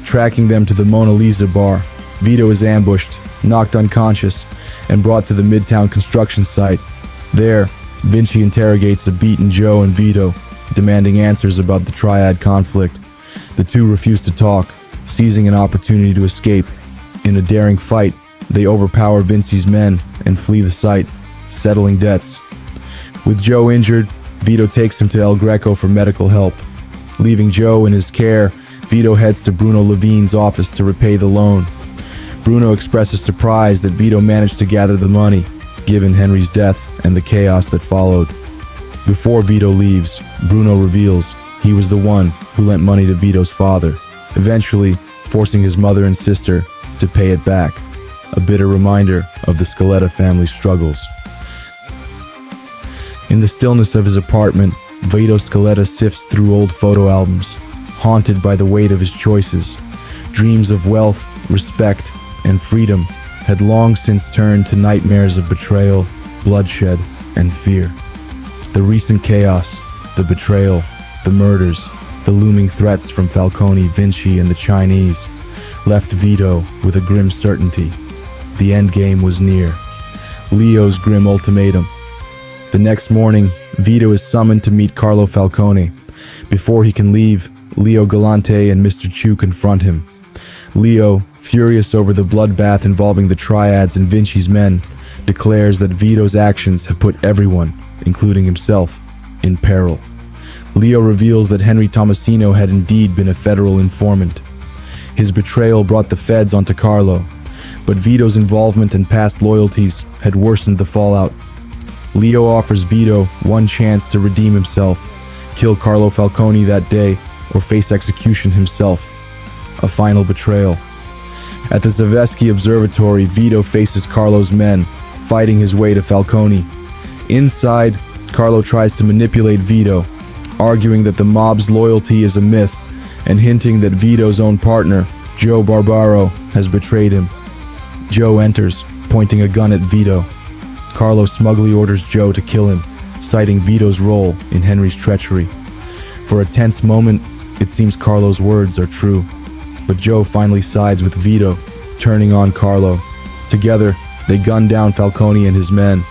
Tracking them to the Mona Lisa bar, Vito is ambushed, knocked unconscious, and brought to the Midtown construction site. There, Vinci interrogates a beaten Joe and Vito, demanding answers about the triad conflict. The two refuse to talk, seizing an opportunity to escape. In a daring fight, they overpower Vinci's men and flee the site, settling debts. With Joe injured, Vito takes him to El Greco for medical help. Leaving Joe in his care, Vito heads to Bruno Levine's office to repay the loan. Bruno expresses surprise that Vito managed to gather the money, given Henry's death and the chaos that followed. Before Vito leaves, Bruno reveals he was the one who lent money to Vito's father, eventually forcing his mother and sister to pay it back, a bitter reminder of the Scaletta family's struggles. In the stillness of his apartment, Vito Scaletta sifts through old photo albums, haunted by the weight of his choices. Dreams of wealth, respect, and freedom had long since turned to nightmares of betrayal, bloodshed, and fear. The recent chaos, the betrayal, the murders, the looming threats from Falcone, Vinci, and the Chinese left Vito with a grim certainty. The endgame was near. Leo's grim ultimatum. The next morning, Vito is summoned to meet Carlo Falcone. Before he can leave, Leo Galante and Mr. Chu confront him. Leo, furious over the bloodbath involving the triads and Vinci's men, declares that Vito's actions have put everyone, including himself, in peril. Leo reveals that Henry Tomasino had indeed been a federal informant. His betrayal brought the feds onto Carlo, but Vito's involvement and past loyalties had worsened the fallout. Leo offers Vito one chance to redeem himself, kill Carlo Falcone that day, or face execution himself. A final betrayal. At the Zavesky Observatory, Vito faces Carlo's men, fighting his way to Falcone. Inside, Carlo tries to manipulate Vito, arguing that the mob's loyalty is a myth, and hinting that Vito's own partner, Joe Barbaro, has betrayed him. Joe enters, pointing a gun at Vito. Carlo smugly orders Joe to kill him, citing Vito's role in Henry's treachery. For a tense moment, it seems Carlo's words are true, but Joe finally sides with Vito, turning on Carlo. Together, they gun down Falcone and his men.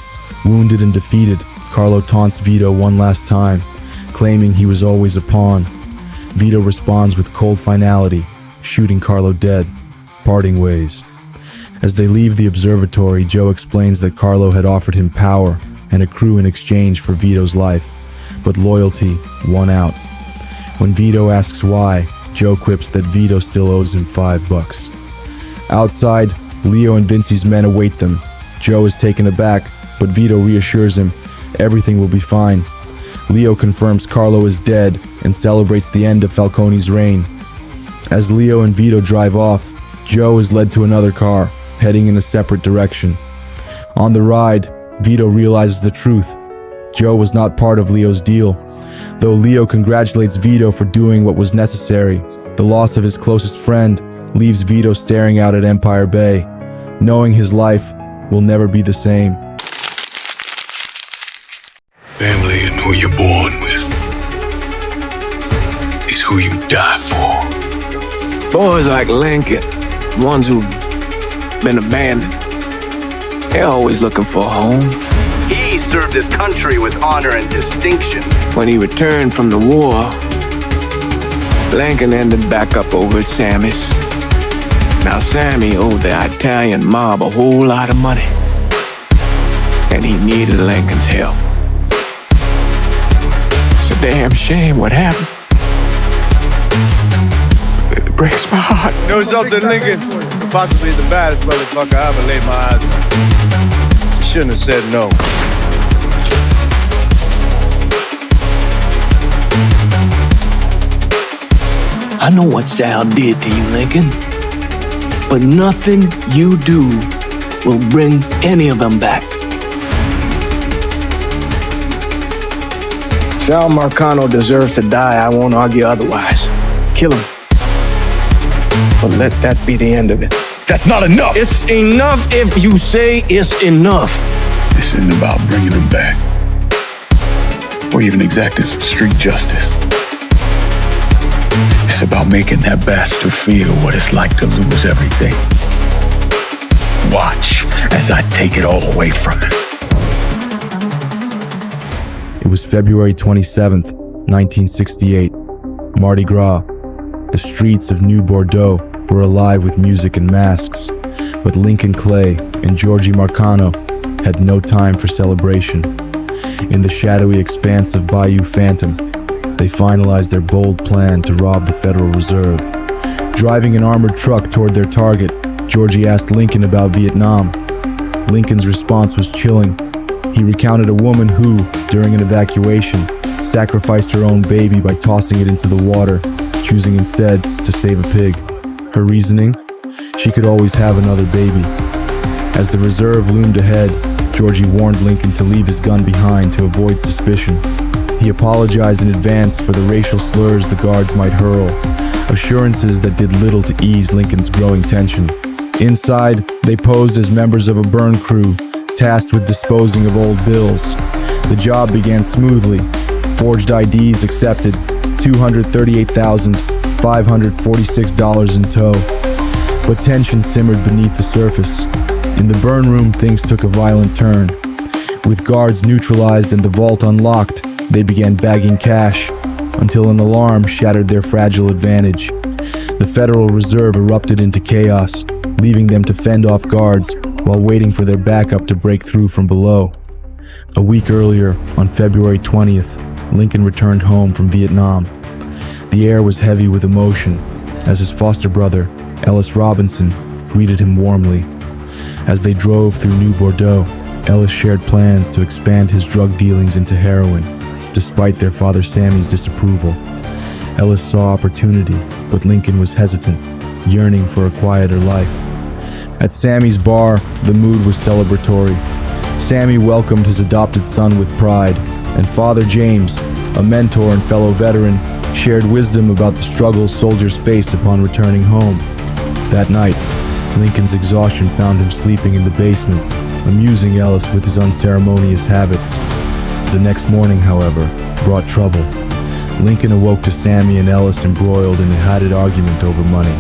Wounded and defeated, Carlo taunts Vito one last time, claiming he was always a pawn. Vito responds with cold finality, shooting Carlo dead, parting ways. As they leave the observatory, Joe explains that Carlo had offered him power and a crew in exchange for Vito's life, but loyalty won out. When Vito asks why, Joe quips that Vito still owes him $5. Outside, Leo and Vinci's men await them. Joe is taken aback, but Vito reassures him everything will be fine. Leo confirms Carlo is dead and celebrates the end of Falcone's reign. As Leo and Vito drive off, Joe is led to another car, heading in a separate direction. On the ride, Vito realizes the truth. Joe was not part of Leo's deal. Though Leo congratulates Vito for doing what was necessary, the loss of his closest friend leaves Vito staring out at Empire Bay, knowing his life will never be the same. Family and who you're born with is who you die for. Boys like Lincoln, ones who've been abandoned, they're always looking for a home. He served his country with honor and distinction. When he returned from the war, Lincoln ended back up over at Sammy's. Now Sammy owed the Italian mob a whole lot of money, and he needed Lincoln's help. It's a damn shame what happened. It breaks my heart. You know something, Lincoln? Possibly the baddest motherfucker I ever laid my eyes on. Shouldn't have said no. I know what Sal did to you, Lincoln, but nothing you do will bring any of them back. Sal Marcano deserves to die. I won't argue otherwise. Kill him. But let that be the end of it. That's not enough! It's enough if you say it's enough. This isn't about bringing them back, or even exacting some street justice. It's about making that bastard feel what it's like to lose everything. Watch as I take it all away from him. It was February 27th, 1968, Mardi Gras. The streets of New Bordeaux were alive with music and masks, but Lincoln Clay and Georgie Marcano had no time for celebration. In the shadowy expanse of Bayou Phantom, they finalized their bold plan to rob the Federal Reserve. Driving an armored truck toward their target, Georgie asked Lincoln about Vietnam. Lincoln's response was chilling. He recounted a woman who, during an evacuation, sacrificed her own baby by tossing it into the water, choosing instead to save a pig. Her reasoning? She could always have another baby. As the reserve loomed ahead, Georgie warned Lincoln to leave his gun behind to avoid suspicion. He apologized in advance for the racial slurs the guards might hurl, assurances that did little to ease Lincoln's growing tension. Inside, they posed as members of a burn crew, tasked with disposing of old bills. The job began smoothly. Forged IDs accepted, $238,546 in tow. But tension simmered beneath the surface. In the burn room, things took a violent turn. With guards neutralized and the vault unlocked, they began bagging cash, until an alarm shattered their fragile advantage. The Federal Reserve erupted into chaos, leaving them to fend off guards while waiting for their backup to break through from below. A week earlier, on February 20th, Lincoln returned home from Vietnam. The air was heavy with emotion as his foster brother, Ellis Robinson, greeted him warmly. As they drove through New Bordeaux, Ellis shared plans to expand his drug dealings into heroin, despite their father Sammy's disapproval. Ellis saw opportunity, but Lincoln was hesitant, yearning for a quieter life. At Sammy's bar, the mood was celebratory. Sammy welcomed his adopted son with pride, and Father James, a mentor and fellow veteran, shared wisdom about the struggles soldiers face upon returning home. That night, Lincoln's exhaustion found him sleeping in the basement, amusing Ellis with his unceremonious habits. The next morning, however, brought trouble. Lincoln awoke to Sammy and Ellis embroiled in a heated argument over money.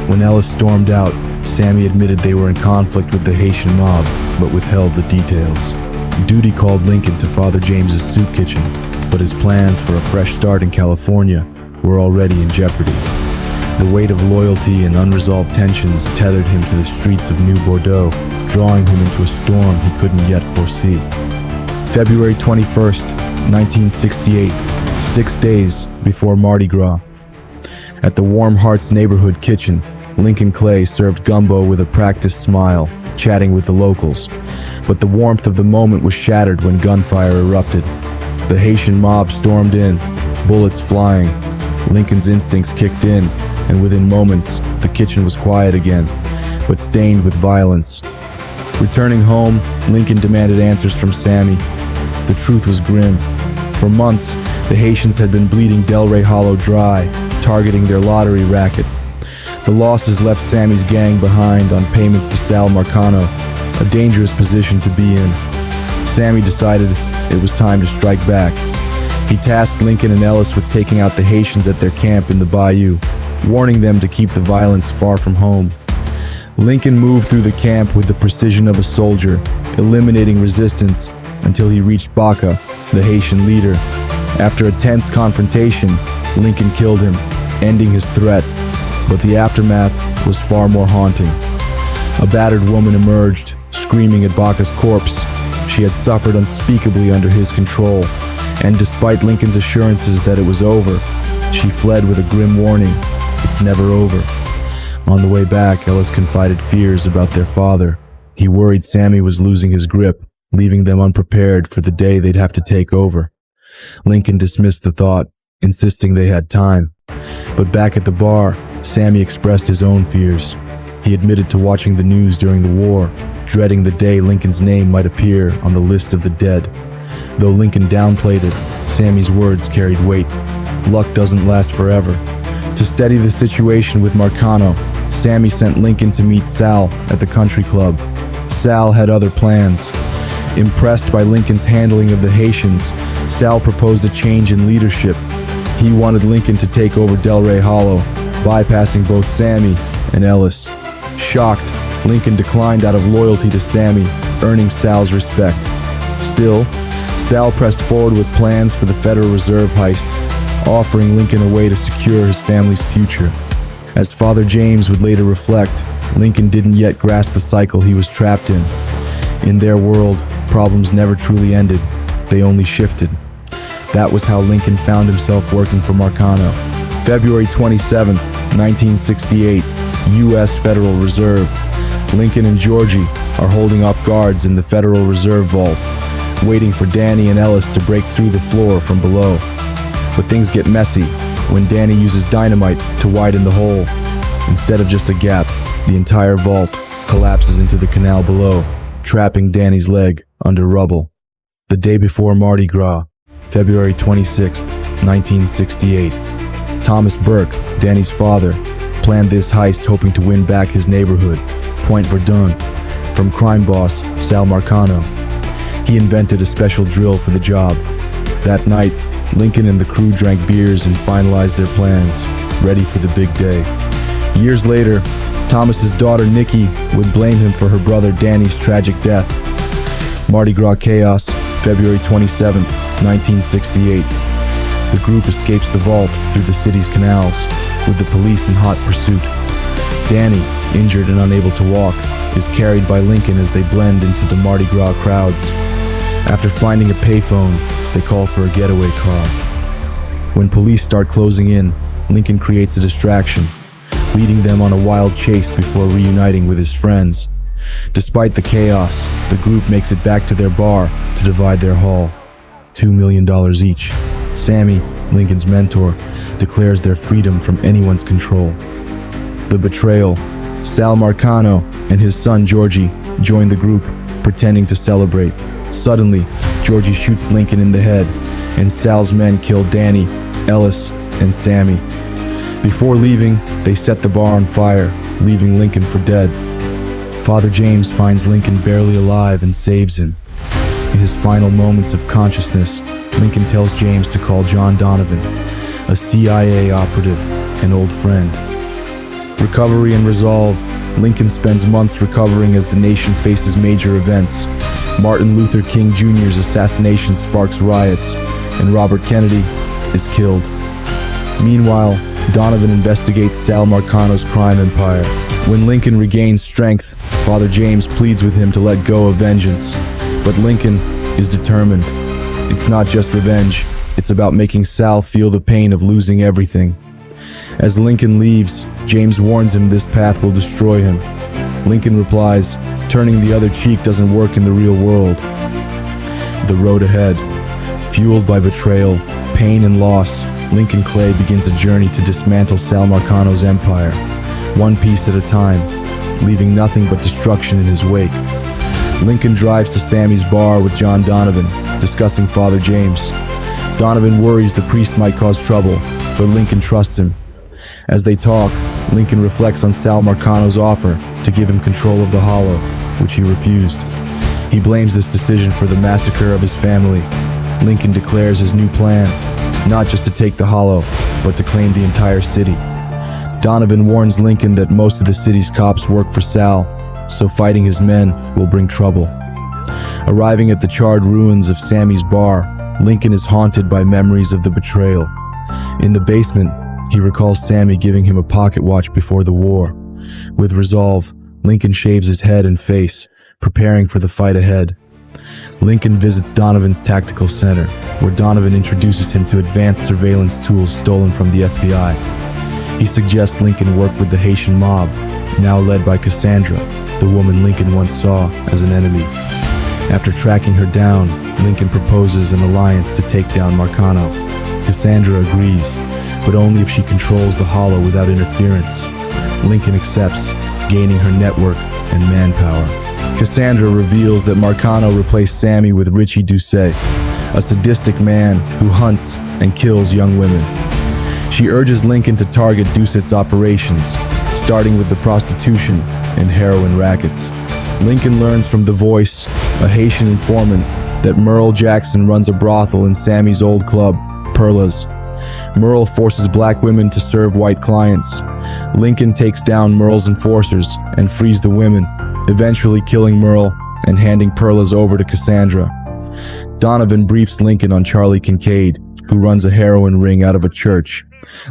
When Ellis stormed out, Sammy admitted they were in conflict with the Haitian mob, but withheld the details. Duty called Lincoln to Father James's soup kitchen, but his plans for a fresh start in California were already in jeopardy. The weight of loyalty and unresolved tensions tethered him to the streets of New Bordeaux, drawing him into a storm he couldn't yet foresee. February 21st, 1968, 6 days before Mardi Gras. At the Warm Hearts neighborhood kitchen, Lincoln Clay served gumbo with a practiced smile, chatting with the locals. But the warmth of the moment was shattered when gunfire erupted. The Haitian mob stormed in, bullets flying. Lincoln's instincts kicked in, and within moments, the kitchen was quiet again, but stained with violence. Returning home, Lincoln demanded answers from Sammy. The truth was grim. For months, the Haitians had been bleeding Delray Hollow dry, targeting their lottery racket. The losses left Sammy's gang behind on payments to Sal Marcano, a dangerous position to be in. Sammy decided it was time to strike back. He tasked Lincoln and Ellis with taking out the Haitians at their camp in the bayou, warning them to keep the violence far from home. Lincoln moved through the camp with the precision of a soldier, eliminating resistance until he reached Baca, the Haitian leader. After a tense confrontation, Lincoln killed him, ending his threat, but the aftermath was far more haunting. A battered woman emerged, screaming at Baca's corpse. She had suffered unspeakably under his control, and despite Lincoln's assurances that it was over, she fled with a grim warning, "It's never over." On the way back, Ellis confided fears about their father. He worried Sammy was losing his grip, leaving them unprepared for the day they'd have to take over. Lincoln dismissed the thought, insisting they had time. But back at the bar, Sammy expressed his own fears. He admitted to watching the news during the war, dreading the day Lincoln's name might appear on the list of the dead. Though Lincoln downplayed it, Sammy's words carried weight. Luck doesn't last forever. To steady the situation with Marcano, Sammy sent Lincoln to meet Sal at the country club. Sal had other plans. Impressed by Lincoln's handling of the Haitians, Sal proposed a change in leadership. He wanted Lincoln to take over Delray Hollow, bypassing both Sammy and Ellis. Shocked, Lincoln declined out of loyalty to Sammy, earning Sal's respect. Still, Sal pressed forward with plans for the Federal Reserve heist, offering Lincoln a way to secure his family's future. As Father James would later reflect, Lincoln didn't yet grasp the cycle he was trapped in. In their world, problems never truly ended, they only shifted. That was how Lincoln found himself working for Marcano. February 27, 1968, U.S. Federal Reserve. Lincoln and Georgie are holding off guards in the Federal Reserve Vault, waiting for Danny and Ellis to break through the floor from below. But things get messy when Danny uses dynamite to widen the hole. Instead of just a gap, the entire vault collapses into the canal below, trapping Danny's leg under rubble. The day before Mardi Gras, February 26, 1968. Thomas Burke, Danny's father, planned this heist hoping to win back his neighborhood, Point Verdun, from crime boss Sal Marcano. He invented a special drill for the job. That night, Lincoln and the crew drank beers and finalized their plans, ready for the big day. Years later, Thomas's daughter Nikki would blame him for her brother Danny's tragic death. Mardi Gras chaos, February 27, 1968. The group escapes the vault through the city's canals, with the police in hot pursuit. Danny, injured and unable to walk, is carried by Lincoln as they blend into the Mardi Gras crowds. After finding a payphone, they call for a getaway car. When police start closing in, Lincoln creates a distraction, leading them on a wild chase before reuniting with his friends. Despite the chaos, the group makes it back to their bar to divide their haul, $2 million each. Sammy, Lincoln's mentor, declares their freedom from anyone's control. The betrayal. Sal Marcano and his son Georgie join the group, pretending to celebrate. Suddenly, Georgie shoots Lincoln in the head, and Sal's men kill Danny, Ellis, and Sammy. Before leaving, they set the bar on fire, leaving Lincoln for dead. Father James finds Lincoln barely alive and saves him. In his final moments of consciousness, Lincoln tells James to call John Donovan, a CIA operative, an old friend. Recovery and resolve. Lincoln spends months recovering as the nation faces major events. Martin Luther King Jr.'s assassination sparks riots, and Robert Kennedy is killed. Meanwhile, Donovan investigates Sal Marcano's crime empire. When Lincoln regains strength, Father James pleads with him to let go of vengeance. But Lincoln is determined. It's not just revenge, it's about making Sal feel the pain of losing everything. As Lincoln leaves, James warns him this path will destroy him. Lincoln replies, turning the other cheek doesn't work in the real world. The road ahead. Fueled by betrayal, pain, and loss, Lincoln Clay begins a journey to dismantle Sal Marcano's empire, one piece at a time, leaving nothing but destruction in his wake. Lincoln drives to Sammy's bar with John Donovan, discussing Father James. Donovan worries the priest might cause trouble, but Lincoln trusts him. As they talk, Lincoln reflects on Sal Marcano's offer to give him control of the Hollow, which he refused. He blames this decision for the massacre of his family. Lincoln declares his new plan, not just to take the Hollow, but to claim the entire city. Donovan warns Lincoln that most of the city's cops work for Sal, so fighting his men will bring trouble. Arriving at the charred ruins of Sammy's bar, Lincoln is haunted by memories of the betrayal. In the basement, he recalls Sammy giving him a pocket watch before the war. With resolve, Lincoln shaves his head and face, preparing for the fight ahead. Lincoln visits Donovan's tactical center, where Donovan introduces him to advanced surveillance tools stolen from the FBI. He suggests Lincoln work with the Haitian mob, now led by Cassandra, the woman Lincoln once saw as an enemy. After tracking her down, Lincoln proposes an alliance to take down Marcano. Cassandra agrees, but only if she controls the Hollow without interference. Lincoln accepts, gaining her network and manpower. Cassandra reveals that Marcano replaced Sammy with Richie Doucet, a sadistic man who hunts and kills young women. She urges Lincoln to target Doucet's operations, starting with the prostitution and heroin rackets. Lincoln learns from The Voice, a Haitian informant, that Merle Jackson runs a brothel in Sammy's old club, Perla's. Merle forces black women to serve white clients. Lincoln takes down Merle's enforcers and frees the women, eventually killing Merle and handing Perla's over to Cassandra. Donovan briefs Lincoln on Charlie Kincaid, who runs a heroin ring out of a church.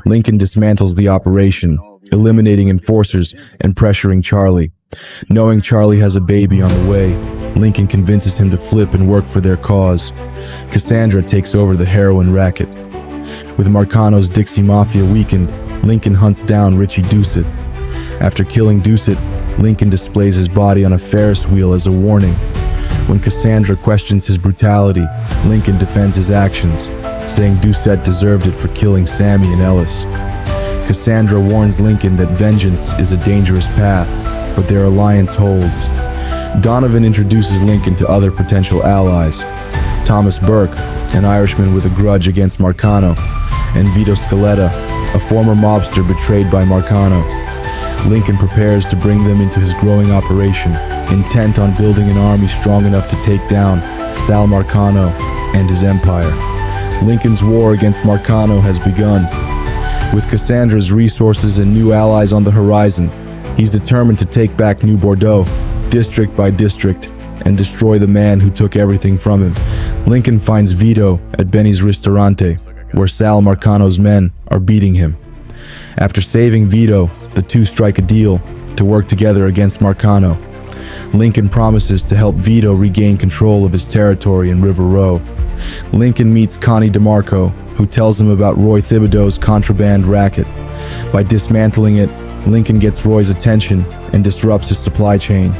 Lincoln dismantles the operation, eliminating enforcers and pressuring Charlie. Knowing Charlie has a baby on the way, Lincoln convinces him to flip and work for their cause. Cassandra takes over the heroin racket. With Marcano's Dixie Mafia weakened, Lincoln hunts down Richie Doucet. After killing Doucet, Lincoln displays his body on a Ferris wheel as a warning. When Cassandra questions his brutality, Lincoln defends his actions, saying Doucet deserved it for killing Sammy and Ellis. Cassandra warns Lincoln that vengeance is a dangerous path, but their alliance holds. Donovan introduces Lincoln to other potential allies: Thomas Burke, an Irishman with a grudge against Marcano, and Vito Scaletta, a former mobster betrayed by Marcano. Lincoln prepares to bring them into his growing operation, intent on building an army strong enough to take down Sal Marcano and his empire. Lincoln's war against Marcano has begun. With Cassandra's resources and new allies on the horizon, he's determined to take back New Bordeaux, district by district, and destroy the man who took everything from him. Lincoln finds Vito at Benny's Ristorante, where Sal Marcano's men are beating him. After saving Vito, the two strike a deal to work together against Marcano. Lincoln promises to help Vito regain control of his territory in River Row. Lincoln meets Connie DeMarco, who tells him about Roy Thibodeau's contraband racket. By dismantling it, Lincoln gets Roy's attention and disrupts his supply chain.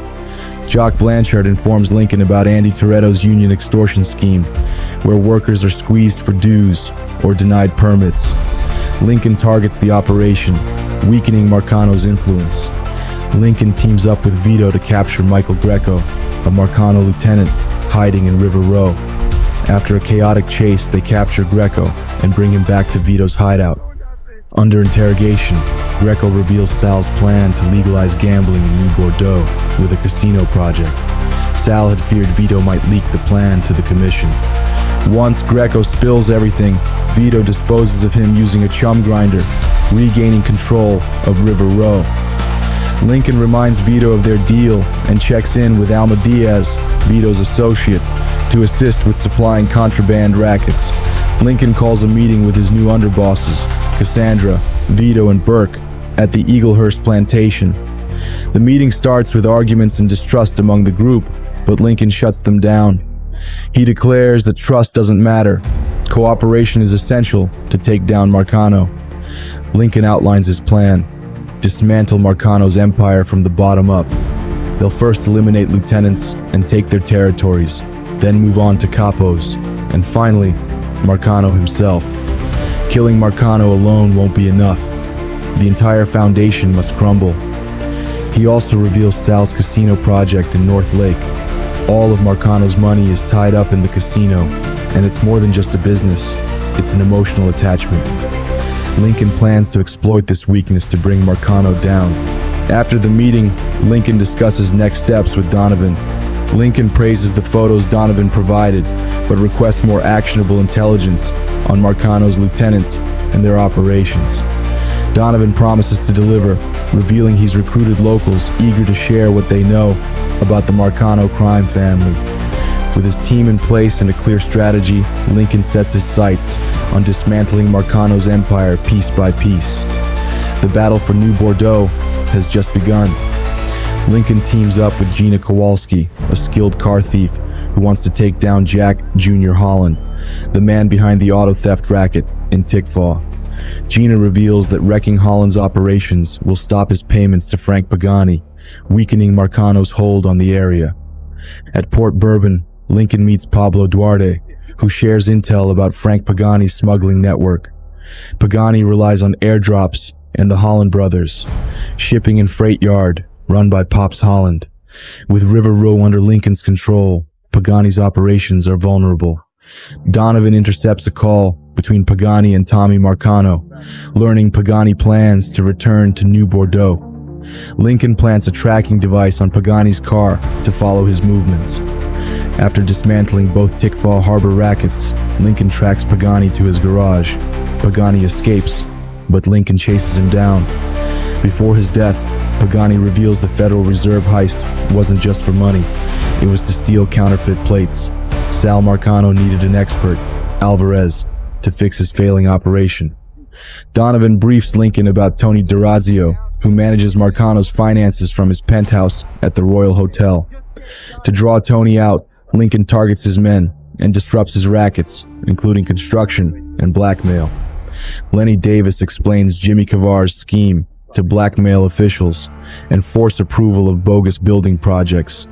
Jock Blanchard informs Lincoln about Andy Toretto's union extortion scheme, where workers are squeezed for dues or denied permits. Lincoln targets the operation, weakening Marcano's influence. Lincoln teams up with Vito to capture Michael Greco, a Marcano lieutenant hiding in River Row. After a chaotic chase, they capture Greco and bring him back to Vito's hideout. Under interrogation, Greco reveals Sal's plan to legalize gambling in New Bordeaux with a casino project. Sal had feared Vito might leak the plan to the commission. Once Greco spills everything, Vito disposes of him using a chum grinder, regaining control of River Row. Lincoln reminds Vito of their deal and checks in with Alma Diaz, Vito's associate, to assist with supplying contraband rackets. Lincoln calls a meeting with his new underbosses, Cassandra, Vito, and Burke at the Eaglehurst plantation. The meeting starts with arguments and distrust among the group, but Lincoln shuts them down. He declares that trust doesn't matter. Cooperation is essential to take down Marcano. Lincoln outlines his plan: dismantle Marcano's empire from the bottom up. They'll first eliminate lieutenants and take their territories, then move on to capos, and finally, Marcano himself. Killing Marcano alone won't be enough. The entire foundation must crumble. He also reveals Sal's casino project in North Lake. All of Marcano's money is tied up in the casino, and it's more than just a business, it's an emotional attachment. Lincoln plans to exploit this weakness to bring Marcano down. After the meeting, Lincoln discusses next steps with Donovan. Lincoln praises the photos Donovan provided, but requests more actionable intelligence on Marcano's lieutenants and their operations. Donovan promises to deliver, revealing he's recruited locals eager to share what they know about the Marcano crime family. With his team in place and a clear strategy, Lincoln sets his sights on dismantling Marcano's empire piece by piece. The battle for New Bordeaux has just begun. Lincoln teams up with Gina Kowalski, a skilled car thief who wants to take down Jack Jr. Holland, the man behind the auto theft racket in Tickfaw. Gina reveals that wrecking Holland's operations will stop his payments to Frank Pagani, weakening Marcano's hold on the area. At Port Bourbon, Lincoln meets Pablo Duarte, who shares intel about Frank Pagani's smuggling network. Pagani relies on airdrops and the Holland brothers, shipping and freight yard run by Pops Holland. With River Row under Lincoln's control, Pagani's operations are vulnerable. Donovan intercepts a call between Pagani and Tommy Marcano, learning Pagani plans to return to New Bordeaux. Lincoln plants a tracking device on Pagani's car to follow his movements. After dismantling both Tickfaw harbor rackets, Lincoln tracks Pagani to his garage. Pagani escapes, but Lincoln chases him down. Before his death, Pagani reveals the Federal Reserve heist wasn't just for money, it was to steal counterfeit plates. Sal Marcano needed an expert, Alvarez, to fix his failing operation. Donovan briefs Lincoln about Tony D'Orazio, who manages Marcano's finances from his penthouse at the Royal Hotel. To draw Tony out, Lincoln targets his men and disrupts his rackets, including construction and blackmail. Lenny Davis explains Jimmy Cavar's scheme to blackmail officials and force approval of bogus building projects.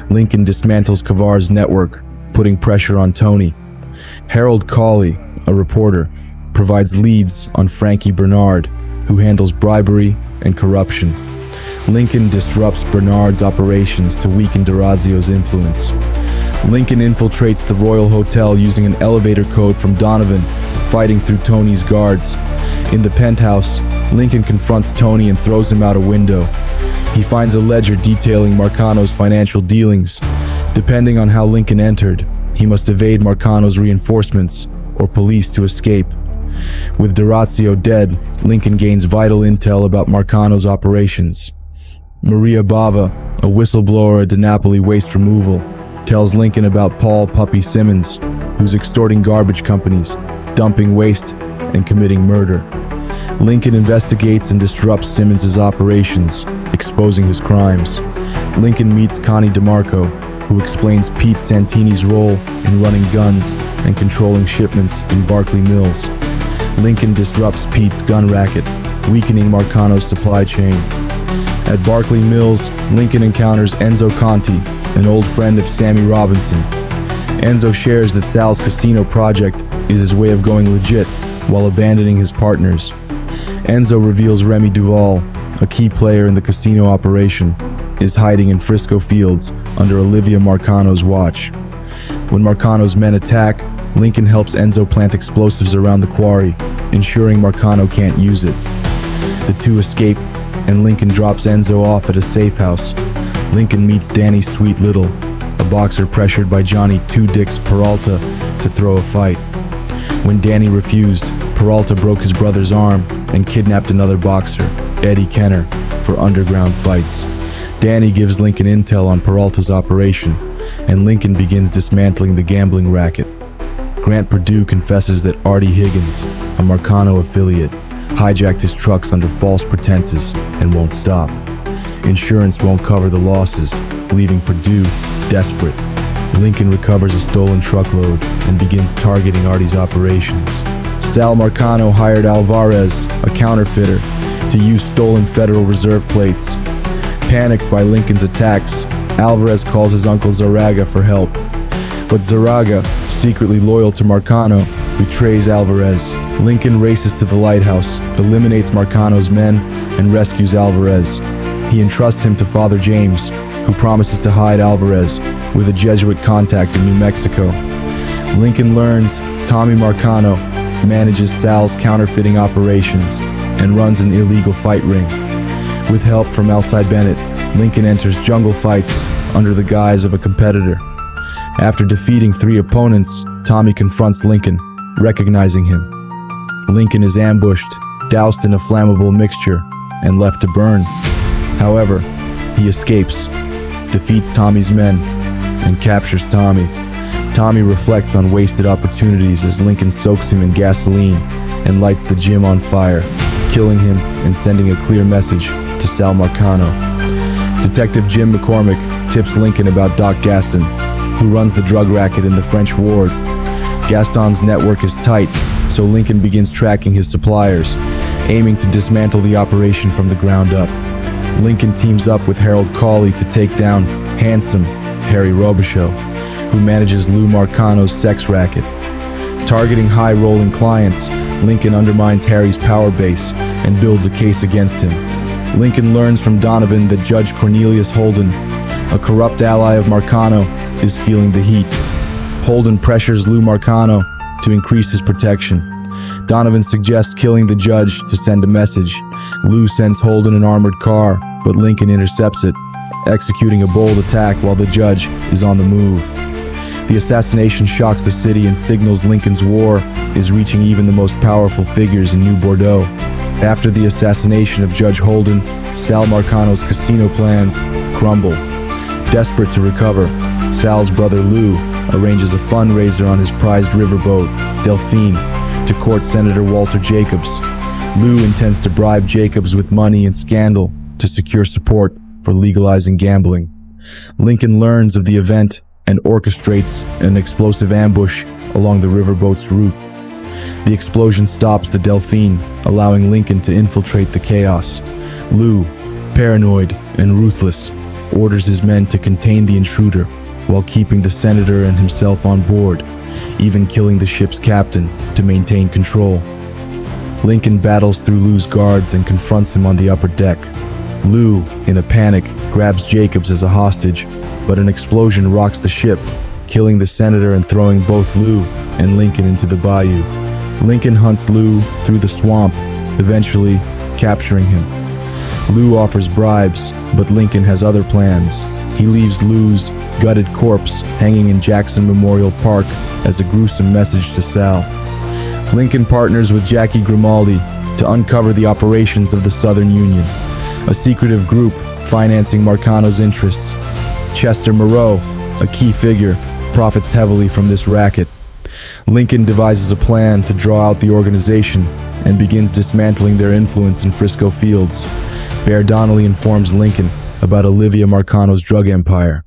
Lincoln dismantles Cavar's network, putting pressure on Tony. Harold Cawley, a reporter, provides leads on Frankie Bernard, who handles bribery and corruption. Lincoln disrupts Bernard's operations to weaken D'Orazio's influence. Lincoln infiltrates the Royal Hotel using an elevator code from Donovan, fighting through Tony's guards. In the penthouse, Lincoln confronts Tony and throws him out a window. He finds a ledger detailing Marcano's financial dealings. Depending on how Lincoln entered, he must evade Marcano's reinforcements or police to escape. With D'Orazio dead, Lincoln gains vital intel about Marcano's operations. Maria Bava, a whistleblower at DeNapoli Waste Removal, tells Lincoln about Paul Puppy Simmons, who's extorting garbage companies, dumping waste, and committing murder. Lincoln investigates and disrupts Simmons' operations, exposing his crimes. Lincoln meets Connie DeMarco, who explains Pete Santini's role in running guns and controlling shipments in Barkley Mills. Lincoln disrupts Pete's gun racket, weakening Marcano's supply chain. At Barkley Mills, Lincoln encounters Enzo Conti, an old friend of Sammy Robinson. Enzo shares that Sal's casino project is his way of going legit while abandoning his partners. Enzo reveals Remy Duval, a key player in the casino operation, is hiding in Frisco Fields under Olivia Marcano's watch. When Marcano's men attack, Lincoln helps Enzo plant explosives around the quarry, ensuring Marcano can't use it. The two escape, and Lincoln drops Enzo off at a safe house. Lincoln meets Danny Sweet Little, a boxer pressured by Johnny Two Dicks Peralta to throw a fight. When Danny refused, Peralta broke his brother's arm and kidnapped another boxer, Eddie Kenner, for underground fights. Danny gives Lincoln intel on Peralta's operation, and Lincoln begins dismantling the gambling racket. Grant Perdue confesses that Artie Higgins, a Marcano affiliate, hijacked his trucks under false pretenses and won't stop. Insurance won't cover the losses, leaving Perdue desperate. Lincoln recovers a stolen truckload and begins targeting Artie's operations. Sal Marcano hired Alvarez, a counterfeiter, to use stolen Federal Reserve plates. Panicked by Lincoln's attacks, Alvarez calls his uncle Zaraga for help. But Zaraga, secretly loyal to Marcano, betrays Alvarez. Lincoln races to the lighthouse, eliminates Marcano's men, and rescues Alvarez. He entrusts him to Father James, who promises to hide Alvarez with a Jesuit contact in New Mexico. Lincoln learns Tommy Marcano manages Sal's counterfeiting operations and runs an illegal fight ring. With help from Alcide Bennett, Lincoln enters jungle fights under the guise of a competitor. After defeating 3 opponents, Tommy confronts Lincoln, recognizing him. Lincoln is ambushed, doused in a flammable mixture, and left to burn. However, he escapes, defeats Tommy's men, and captures Tommy. Tommy reflects on wasted opportunities as Lincoln soaks him in gasoline and lights the gym on fire, killing him and sending a clear message to Sal Marcano. Detective Jim McCormick tips Lincoln about Doc Gaston, who runs the drug racket in the French ward. Gaston's network is tight, so Lincoln begins tracking his suppliers, aiming to dismantle the operation from the ground up. Lincoln teams up with Harold Cawley to take down Handsome Harry Robichaux, who manages Lou Marcano's sex racket. Targeting high-rolling clients, Lincoln undermines Harry's power base and builds a case against him. Lincoln learns from Donovan that Judge Cornelius Holden, a corrupt ally of Marcano, is feeling the heat. Holden pressures Lou Marcano to increase his protection. Donovan suggests killing the judge to send a message. Lou sends Holden an armored car, but Lincoln intercepts it, executing a bold attack while the judge is on the move. The assassination shocks the city and signals Lincoln's war is reaching even the most powerful figures in New Bordeaux. After the assassination of Judge Holden, Sal Marcano's casino plans crumble. Desperate to recover, Sal's brother Lou arranges a fundraiser on his prized riverboat, Delphine, to court Senator Walter Jacobs. Lou intends to bribe Jacobs with money and scandal to secure support for legalizing gambling. Lincoln learns of the event and orchestrates an explosive ambush along the riverboat's route. The explosion stops the Delphine, allowing Lincoln to infiltrate the chaos. Lou, paranoid and ruthless, orders his men to contain the intruder while keeping the senator and himself on board, even killing the ship's captain to maintain control. Lincoln battles through Lou's guards and confronts him on the upper deck. Lou, in a panic, grabs Jacobs as a hostage, but an explosion rocks the ship, killing the senator and throwing both Lou and Lincoln into the bayou. Lincoln hunts Lou through the swamp, eventually capturing him. Lou offers bribes, but Lincoln has other plans. He leaves Lou's gutted corpse hanging in Jackson Memorial Park as a gruesome message to Sal. Lincoln partners with Jackie Grimaldi to uncover the operations of the Southern Union, a secretive group financing Marcano's interests. Chester Moreau, a key figure, profits heavily from this racket. Lincoln devises a plan to draw out the organization and begins dismantling their influence in Frisco Fields. Bear Donnelly informs Lincoln about Olivia Marcano's drug empire.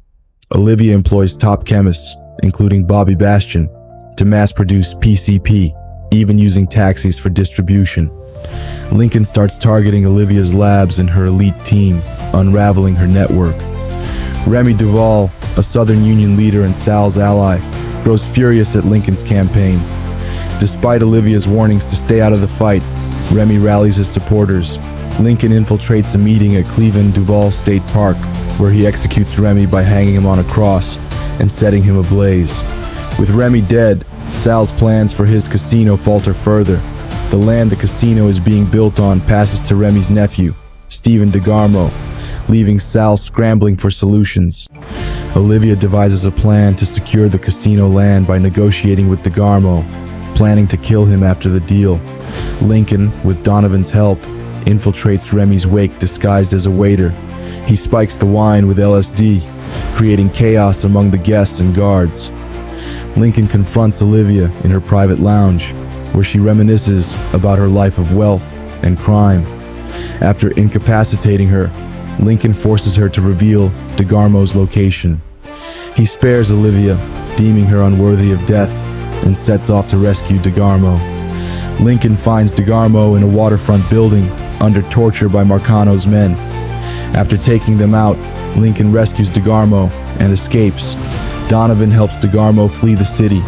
Olivia employs top chemists, including Bobby Bastion, to mass-produce PCP, even using taxis for distribution. Lincoln starts targeting Olivia's labs and her elite team, unraveling her network. Remy Duval, a Southern Union leader and Sal's ally, grows furious at Lincoln's campaign. Despite Olivia's warnings to stay out of the fight, Remy rallies his supporters. Lincoln infiltrates a meeting at Cleveland Duval State Park, where he executes Remy by hanging him on a cross and setting him ablaze. With Remy dead, Sal's plans for his casino falter further. The land the casino is being built on passes to Remy's nephew, Stephen DeGarmo, leaving Sal scrambling for solutions. Olivia devises a plan to secure the casino land by negotiating with DeGarmo, planning to kill him after the deal. Lincoln, with Donovan's help, infiltrates Remy's wake disguised as a waiter. He spikes the wine with LSD, creating chaos among the guests and guards. Lincoln confronts Olivia in her private lounge, where she reminisces about her life of wealth and crime. After incapacitating her, Lincoln forces her to reveal DeGarmo's location. He spares Olivia, deeming her unworthy of death, and sets off to rescue DeGarmo. Lincoln finds DeGarmo in a waterfront building under torture by Marcano's men. After taking them out, Lincoln rescues DeGarmo and escapes. Donovan helps DeGarmo flee the city,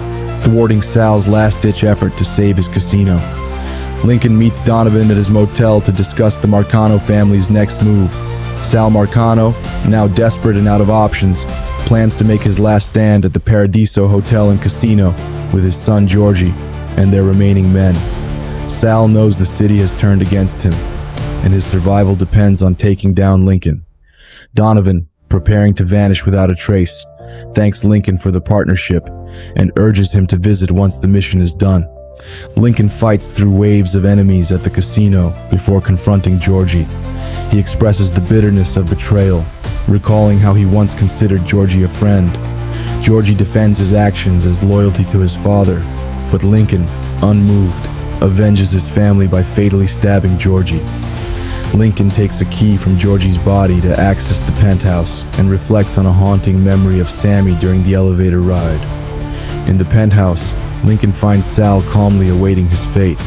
thwarting Sal's last-ditch effort to save his casino. Lincoln meets Donovan at his motel to discuss the Marcano family's next move. Sal Marcano, now desperate and out of options, plans to make his last stand at the Paradiso Hotel and Casino with his son Georgie and their remaining men. Sal knows the city has turned against him, and his survival depends on taking down Lincoln. Donovan, preparing to vanish without a trace, thanks Lincoln for the partnership and urges him to visit once the mission is done. Lincoln fights through waves of enemies at the casino before confronting Georgie. He expresses the bitterness of betrayal, recalling how he once considered Georgie a friend. Georgie defends his actions as loyalty to his father, but Lincoln, unmoved, avenges his family by fatally stabbing Georgie. Lincoln takes a key from Georgie's body to access the penthouse and reflects on a haunting memory of Sammy during the elevator ride. In the penthouse, Lincoln finds Sal calmly awaiting his fate.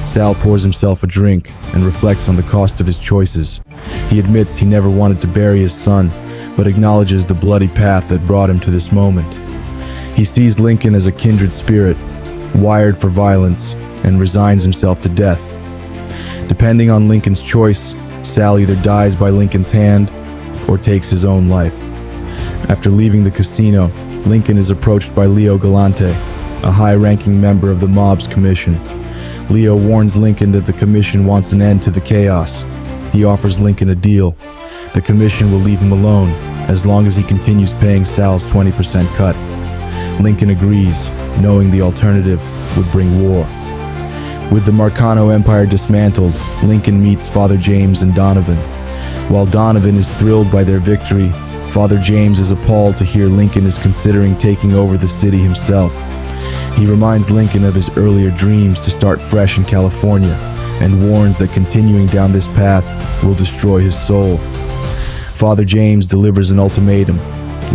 Sal pours himself a drink and reflects on the cost of his choices. He admits he never wanted to bury his son, but acknowledges the bloody path that brought him to this moment. He sees Lincoln as a kindred spirit, wired for violence, and resigns himself to death. Depending on Lincoln's choice, Sal either dies by Lincoln's hand or takes his own life. After leaving the casino, Lincoln is approached by Leo Galante, a high-ranking member of the mob's commission. Leo warns Lincoln that the commission wants an end to the chaos. He offers Lincoln a deal. The commission will leave him alone as long as he continues paying Sal's 20% cut. Lincoln agrees, knowing the alternative would bring war. With the Marcano Empire dismantled, Lincoln meets Father James and Donovan. While Donovan is thrilled by their victory, Father James is appalled to hear Lincoln is considering taking over the city himself. He reminds Lincoln of his earlier dreams to start fresh in California and warns that continuing down this path will destroy his soul. Father James delivers an ultimatum: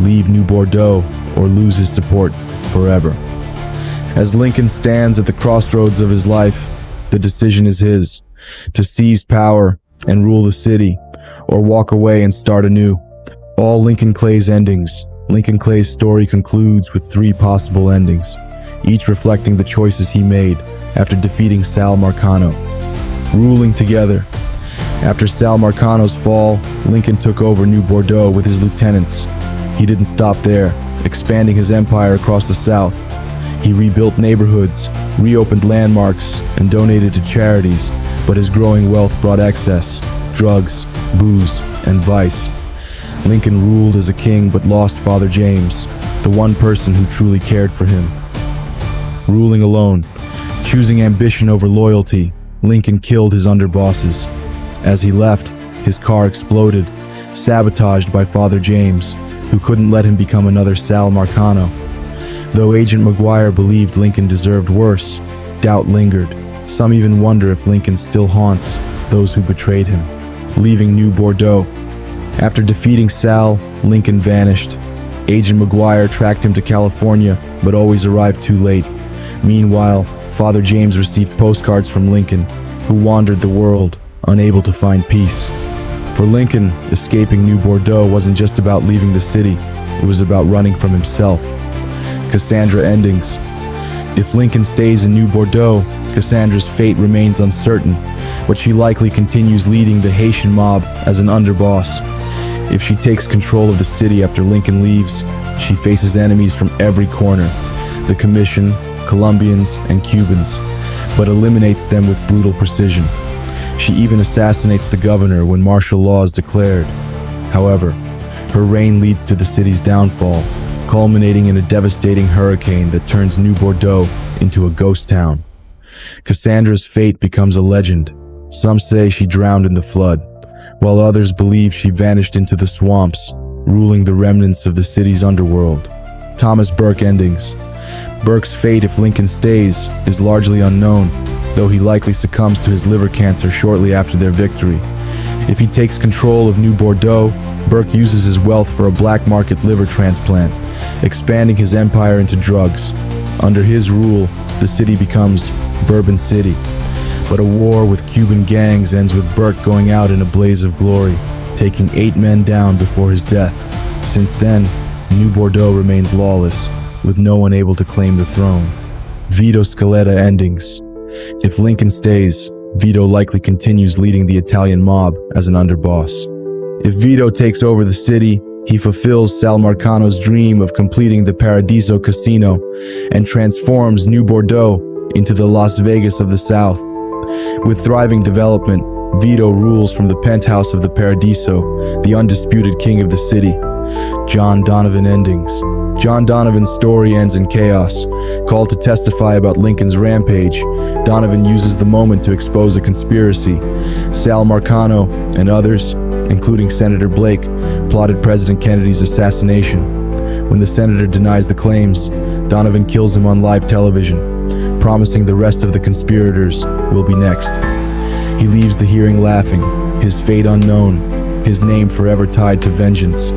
leave New Bordeaux or lose his support forever. As Lincoln stands at the crossroads of his life, the decision is his: to seize power and rule the city, or walk away and start anew. All Lincoln Clay's endings. Lincoln Clay's story concludes with 3 possible endings, each reflecting the choices he made after defeating Sal Marcano. Ruling together. After Sal Marcano's fall, Lincoln took over New Bordeaux with his lieutenants. He didn't stop there, expanding his empire across the South. He rebuilt neighborhoods, reopened landmarks, and donated to charities, but his growing wealth brought excess, drugs, booze, and vice. Lincoln ruled as a king but lost Father James, the one person who truly cared for him. Ruling alone, choosing ambition over loyalty, Lincoln killed his underbosses. As he left, his car exploded, sabotaged by Father James, who couldn't let him become another Sal Marcano. Though Agent McGuire believed Lincoln deserved worse, doubt lingered. Some even wonder if Lincoln still haunts those who betrayed him. Leaving New Bordeaux. After defeating Sal, Lincoln vanished. Agent McGuire tracked him to California, but always arrived too late. Meanwhile, Father James received postcards from Lincoln, who wandered the world, unable to find peace. For Lincoln, escaping New Bordeaux wasn't just about leaving the city, it was about running from himself. Cassandra endings. If Lincoln stays in New Bordeaux, Cassandra's fate remains uncertain, but she likely continues leading the Haitian mob as an underboss. If she takes control of the city after Lincoln leaves, she faces enemies from every corner: the Commission, Colombians, and Cubans, but eliminates them with brutal precision. She even assassinates the governor when martial law is declared. However, her reign leads to the city's downfall, culminating in a devastating hurricane that turns New Bordeaux into a ghost town. Cassandra's fate becomes a legend. Some say she drowned in the flood, while others believe she vanished into the swamps, ruling the remnants of the city's underworld. Thomas Burke endings. Burke's fate if Lincoln stays is largely unknown, though he likely succumbs to his liver cancer shortly after their victory. If he takes control of New Bordeaux, Burke uses his wealth for a black market liver transplant, expanding his empire into drugs. Under his rule, the city becomes Bourbon City. But a war with Cuban gangs ends with Burke going out in a blaze of glory, taking 8 men down before his death. Since then, New Bordeaux remains lawless, with no one able to claim the throne. Vito Scaletta endings. If Lincoln stays, Vito likely continues leading the Italian mob as an underboss. If Vito takes over the city, he fulfills Sal Marcano's dream of completing the Paradiso Casino and transforms New Bordeaux into the Las Vegas of the South. With thriving development, Vito rules from the penthouse of the Paradiso, the undisputed king of the city. John Donovan endings. John Donovan's story ends in chaos. Called to testify about Lincoln's rampage, Donovan uses the moment to expose a conspiracy. Sal Marcano and others, including Senator Blake, plotted President Kennedy's assassination. When the senator denies the claims, Donovan kills him on live television, promising the rest of the conspirators will be next. He leaves the hearing laughing, his fate unknown, his name forever tied to vengeance.